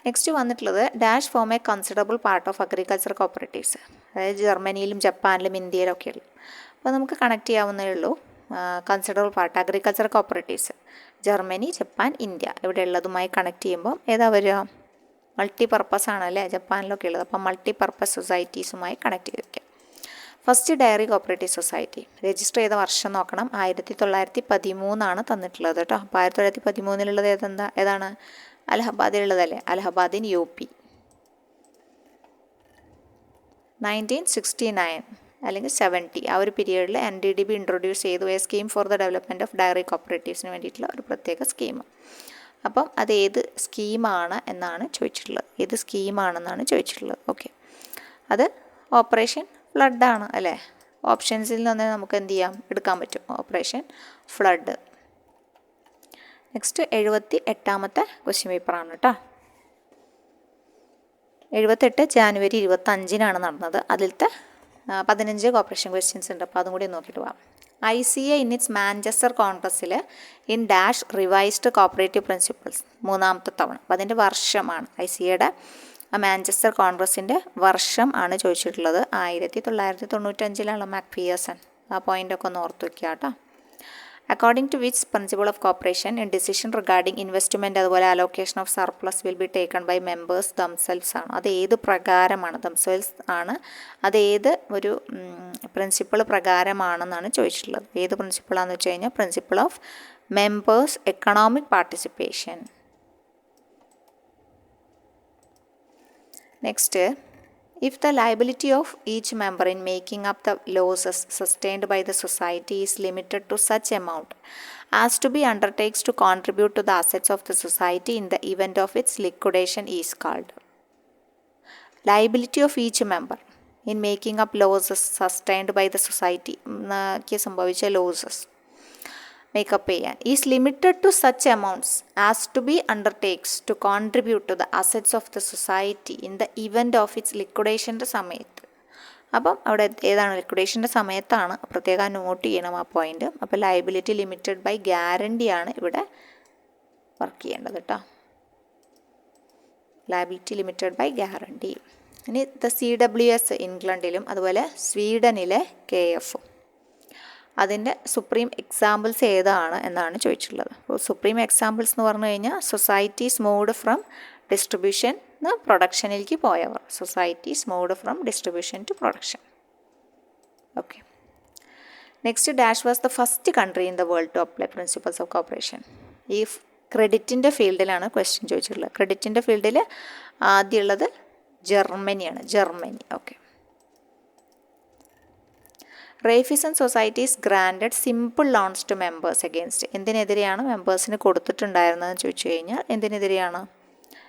നെക്സ്റ്റ് വന്നിട്ടുള്ളത് dash form A considerable part of agriculture cooperatives. അതായത് ജർമ്മനിയിലും ജപ്പാനിലും ഇന്ത്യയിലും ഒക്കെ ഉള്ളു. അപ്പോൾ നമുക്ക് കണക്ട് ചെയ്യാവുന്നതേ ഉള്ളൂ. Considerable part agriculture cooperatives Germany, Japan, India ഇവിടെ ഉള്ളതുമായി കണക്ട് ചെയ്യുമ്പോൾ ഏതാ വരിക? മൾട്ടി പർപ്പസ് ആണല്ലേ ജപ്പാനിലൊക്കെ ഉള്ളത്. അപ്പം മൾട്ടി പർപ്പസ് സൊസൈറ്റീസുമായി കണക്ട് ചെയ്ത് വയ്ക്കാം. First dairy cooperative society register ചെയ്ത വർഷം നോക്കണം. 1913 തന്നിട്ടുള്ളത് കേട്ടോ. അപ്പോൾ 1913 ഏതാണ്? അലഹബാദിലുള്ളതല്ലേ. അലഹബാദിൻ UP. 1969 അല്ലെങ്കിൽ 70 ആ ഒരു പീരീഡിൽ NDDB ഇൻട്രൊഡ്യൂസ് ചെയ്തു a scheme for the development of dairy കോപ്പറേറ്റീവ്സിന് വേണ്ടിയിട്ടുള്ള ഒരു പ്രത്യേക സ്കീം. അപ്പം അത് ഏത് സ്കീമാണ് എന്നാണ് ചോദിച്ചിട്ടുള്ളത്. ഏത് സ്കീമാണെന്നാണ് ചോദിച്ചിട്ടുള്ളത്. ഓക്കെ, അത് ഓപ്പറേഷൻ ഫ്ലഡാണ് അല്ലേ. ഓപ്ഷൻസിൽ നിന്ന് നമുക്ക് എന്ത് ചെയ്യാം, എടുക്കാൻ പറ്റും. Operation flood. നെക്സ്റ്റ് 78ാമത്തെ ക്വസ്റ്റ്യൻ പേപ്പറാണ് കേട്ടോ. 78 ജാനുവരി 25 നടന്നത്. അതിലത്തെ 15 കോപ്പറേഷൻ ക്വസ്റ്റ്യൻസ് ഉണ്ട്. അപ്പോൾ അതും കൂടി നോക്കിയിട്ട് പോകാം. ICA ഇൻ ഇറ്റ്സ് മാഞ്ചസ്റ്റർ കോൺഗ്രസ്സിൽ in dash revised cooperative principles 3ാമത്തെ തവണ. അപ്പോൾ അതിൻ്റെ വർഷമാണ് ICAയുടെ മാഞ്ചസ്റ്റർ കോൺഗ്രസിൻ്റെ വർഷം ആണ് ചോദിച്ചിട്ടുള്ളത്. 1995 മാക്ഫിയേഴ്സൺ. ആ പോയിൻ്റൊക്കെ ഒന്ന് ഓർത്ത് വയ്ക്കുക കേട്ടോ. According to which principle of cooperation in decision regarding investment അതുപോലെ allocation of surplus will be taken by members themselves ആണ്. അത് ഏത് പ്രകാരമാണ്? ദംസെൽസ് ആണ്. അത് ഏത് ഒരു പ്രിൻസിപ്പിൾ പ്രകാരമാണെന്നാണ് ചോദിച്ചിട്ടുള്ളത്. ഏത് പ്രിൻസിപ്പിളാണെന്ന് വെച്ച് കഴിഞ്ഞാൽ principle of members economic participation. Next, if the liability of each member in making up the losses sustained by the society is limited to such amount as to be undertakes to contribute to the assets of the society in the event of its liquidation is called. Liability of each member in making up losses sustained by the society സംഭവിച്ച losses make up ചെയ്യാൻ is limited to such amounts as to be undertakes to contribute to the assets of the society in the event of its ലിക്വിഡേഷൻ്റെ സമയത്ത്. അപ്പം അവിടെ ഏതാണ്? ലിക്വിഡേഷൻ്റെ സമയത്താണ്. പ്രത്യേകം not ചെയ്യണം ആ പോയിന്റ്. അപ്പോൾ ലയബിലിറ്റി ലിമിറ്റഡ് ബൈ ഗ്യാരണ്ടിയാണ് ഇവിടെ വർക്ക് ചെയ്യേണ്ടത് കേട്ടോ. Liability limited by guarantee. ഇനി ദ CWS ഇംഗ്ലണ്ടിലും അതുപോലെ സ്വീഡനിലെ KF അതിൻ്റെ സുപ്രീം എക്സാമ്പിൾസ് ഏതാണ് എന്നാണ് ചോദിച്ചിട്ടുള്ളത്. അപ്പോൾ സുപ്രീം എക്സാമ്പിൾസ് എന്ന് പറഞ്ഞു കഴിഞ്ഞാൽ സൊസൈറ്റീസ് മൂവ്ഡ് ഫ്രം ഡിസ്ട്രിബ്യൂഷൻ പ്രൊഡക്ഷനിലേക്ക് പോയവർ. Societies moved from distribution to production. Okay, next dash was the first country in the world to apply principles of cooperation. ഈ ക്രെഡിറ്റിൻ്റെ ഫീൽഡിലാണ് ക്വസ്റ്റ്യൻ ചോദിച്ചിട്ടുള്ളത്. ക്രെഡിറ്റിൻ്റെ ഫീൽഡിൽ ആദ്യമുള്ളത് ജർമ്മനിയാണ്. Germany. Okay, Raiffeisen societies granted simple loans to members against. എന്തിനെതിരെയാണ് മെമ്പേഴ്സിന് കൊടുത്തിട്ടുണ്ടായിരുന്നതെന്ന് ചോദിച്ചു കഴിഞ്ഞാൽ എന്തിനെതിരെയാണ്?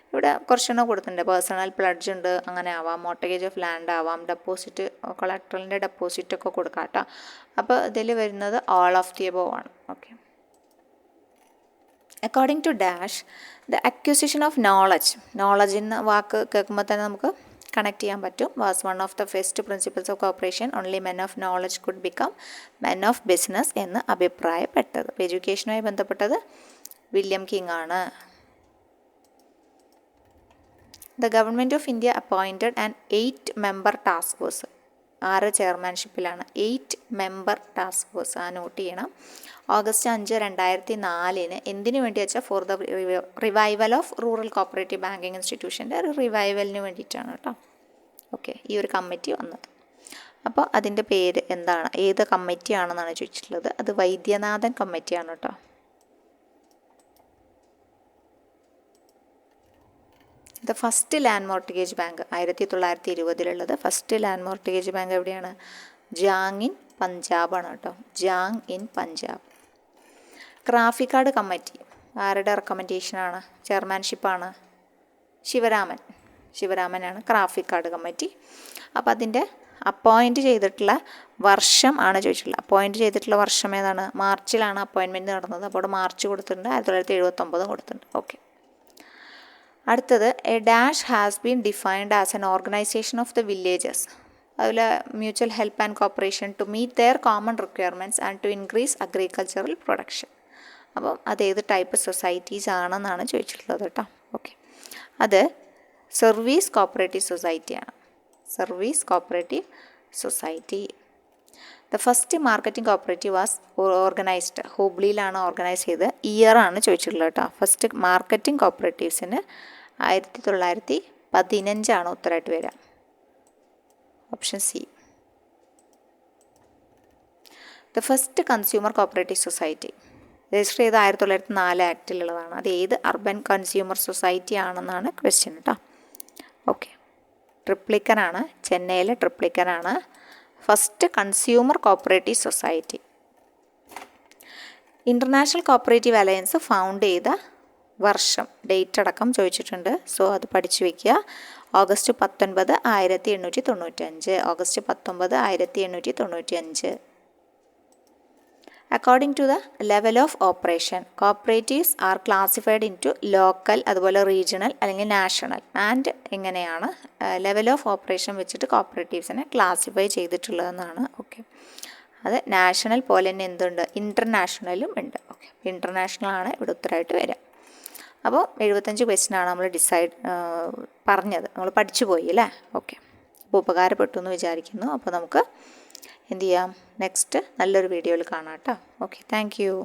ഇവിടെ കുറച്ചെണ്ണം കൊടുത്തിട്ടുണ്ട്. പേഴ്സണൽ പ്ലഡ്ജ് ഉണ്ട്, അങ്ങനെ ആവാം. മോർട്ടഗേജ് ഓഫ് ലാൻഡ് ആവാം. ഡെപ്പോസിറ്റ്, കൊളാട്രലിൻ്റെ ഡെപ്പോസിറ്റൊക്കെ കൊടുക്കാം കേട്ടോ. അപ്പോൾ ഇതിൽ വരുന്നത് ഓൾ ഓഫ് ദി എബോവ് ആണ്. Okay, according to dash the acquisition of knowledge. Knowledge എന്ന വാക്ക് കേൾക്കുമ്പോൾ തന്നെ നമുക്ക് കണക്ട് ചെയ്യാൻ പറ്റും. Was one of the first principles of cooperation. Only men of knowledge could become men of business എന്ന് അഭിപ്രായപ്പെട്ടത്. എഡ്യൂക്കേഷനുമായി ബന്ധപ്പെട്ടത് വില്യം കിങ് ആണ്. The government of India appointed an 8-member task force. 6 ചെയർമാൻഷിപ്പിലാണ്. 8-member task force. ആ note ചെയ്യണം. August 5, 2004 എന്തിനു വേണ്ടി വെച്ചാൽ for the revival of rural cooperative banking ഇൻസ്റ്റിറ്റ്യൂഷൻ്റെ ഒരു റിവൈവലിന് വേണ്ടിയിട്ടാണ് കേട്ടോ. ഓക്കെ, ഈ ഒരു കമ്മിറ്റി വന്നത്. അപ്പോൾ അതിൻ്റെ പേര് എന്താണ്? ഏത് കമ്മിറ്റിയാണെന്നാണ് ചോദിച്ചിട്ടുള്ളത്. അത് വൈദ്യനാഥൻ കമ്മിറ്റിയാണ് കേട്ടോ. The first land mortgage bank 1920 first land mortgage bank എവിടെയാണ്? ജാങ്ങിൻ പഞ്ചാബാണ് കേട്ടോ. ജാങ് ഇൻ പഞ്ചാബ്. ക്രാഫിക്കാർഡ് കമ്മിറ്റി ആരുടെ റെക്കമെൻഡേഷനാണ്? ചെയർമാൻഷിപ്പാണ് ശിവരാമനാണ് ക്രാഫിക്കാർഡ് കമ്മിറ്റി. അപ്പോൾ അതിൻ്റെ അപ്പോയിൻറ്റ് ചെയ്തിട്ടുള്ള വർഷം ആണ് ചോദിച്ചിട്ടുള്ളത്. അപ്പോയിൻറ്റ് ചെയ്തിട്ടുള്ള വർഷം ഏതാണ്? മാർച്ചിലാണ് അപ്പോയിൻമെൻറ്റ് നടന്നത്. അപ്പോൾ അവിടെ മാർച്ച് കൊടുത്തിട്ടുണ്ട്, 1979 കൊടുത്തിട്ടുണ്ട്. ഓക്കെ. അടുത്തത് a dash has been defined as an organisation of the villages. അതുപോലെ mutual help and cooperation to meet their common requirements and to increase agricultural production. അപ്പം അതേത് ടൈപ്പ് സൊസൈറ്റീസ് ആണെന്നാണ് ചോദിച്ചിട്ടുള്ളത് കേട്ടോ. ഓക്കെ. അത് സർവീസ് കോപ്പറേറ്റീവ് സൊസൈറ്റിയാണ്. Service cooperative society. The first marketing cooperative was organised. ഹുബ്ലിയിലാണ് organise ചെയ്ത്. ഇയറാണ് ചോദിച്ചിട്ടുള്ളത് കേട്ടോ. ഫസ്റ്റ് മാർക്കറ്റിംഗ് കോപ്പറേറ്റീവ്സിന് 1915 ഉത്തരമായിട്ട് വരിക. Option C. The first consumer cooperative society register ചെയ്ത് 1904 ആക്ടിലുള്ളതാണ്. അത് ഏത് അർബൻ കൺസ്യൂമർ സൊസൈറ്റി ആണെന്നാണ് ക്വസ്റ്റ്യൻ കേട്ടോ. ഓക്കെ. ട്രിപ്ലിക്കനാണ്, ചെന്നൈയിലെ ട്രിപ്ലിക്കനാണ് first consumer cooperative society. International cooperative alliance found ചെയ്ത വർഷം, ഡേറ്റ് അടക്കം ചോദിച്ചിട്ടുണ്ട്. സോ അത് പഠിച്ചു വയ്ക്കുക. August 19, 1895. August 19, 1895. According to the level of operation cooperatives are classified into local, അതുപോലെ റീജിയണൽ അല്ലെങ്കിൽ നാഷണൽ. ആൻഡ് എങ്ങനെയാണ് ലെവൽ ഓഫ് ഓപ്പറേഷൻ വെച്ചിട്ട് കോപ്പറേറ്റീവ്സിനെ ക്ലാസിഫൈ ചെയ്തിട്ടുള്ളതെന്നാണ്. ഓക്കെ. അത് നാഷണൽ പോലെ തന്നെ എന്തുണ്ട്? ഇൻ്റർനാഷണലും ഉണ്ട്. ഓക്കെ. ഇൻ്റർനാഷണലാണ് ഇവിടെ ഉത്തരമായിട്ട് വരിക. അപ്പോൾ 75 ക്വസ്റ്റ്യനാണ് നമ്മൾ പറഞ്ഞത്, നമ്മൾ പഠിച്ചു പോയി അല്ലേ. ഓക്കെ. അപ്പോൾ ഉപകാരപ്പെട്ടു എന്ന് വിചാരിക്കുന്നു. അപ്പോൾ നമുക്ക് എന്ത് ചെയ്യാം? നെക്സ്റ്റ് നല്ലൊരു വീഡിയോയിൽ കാണാം കേട്ടോ. ഓക്കെ. Thank you.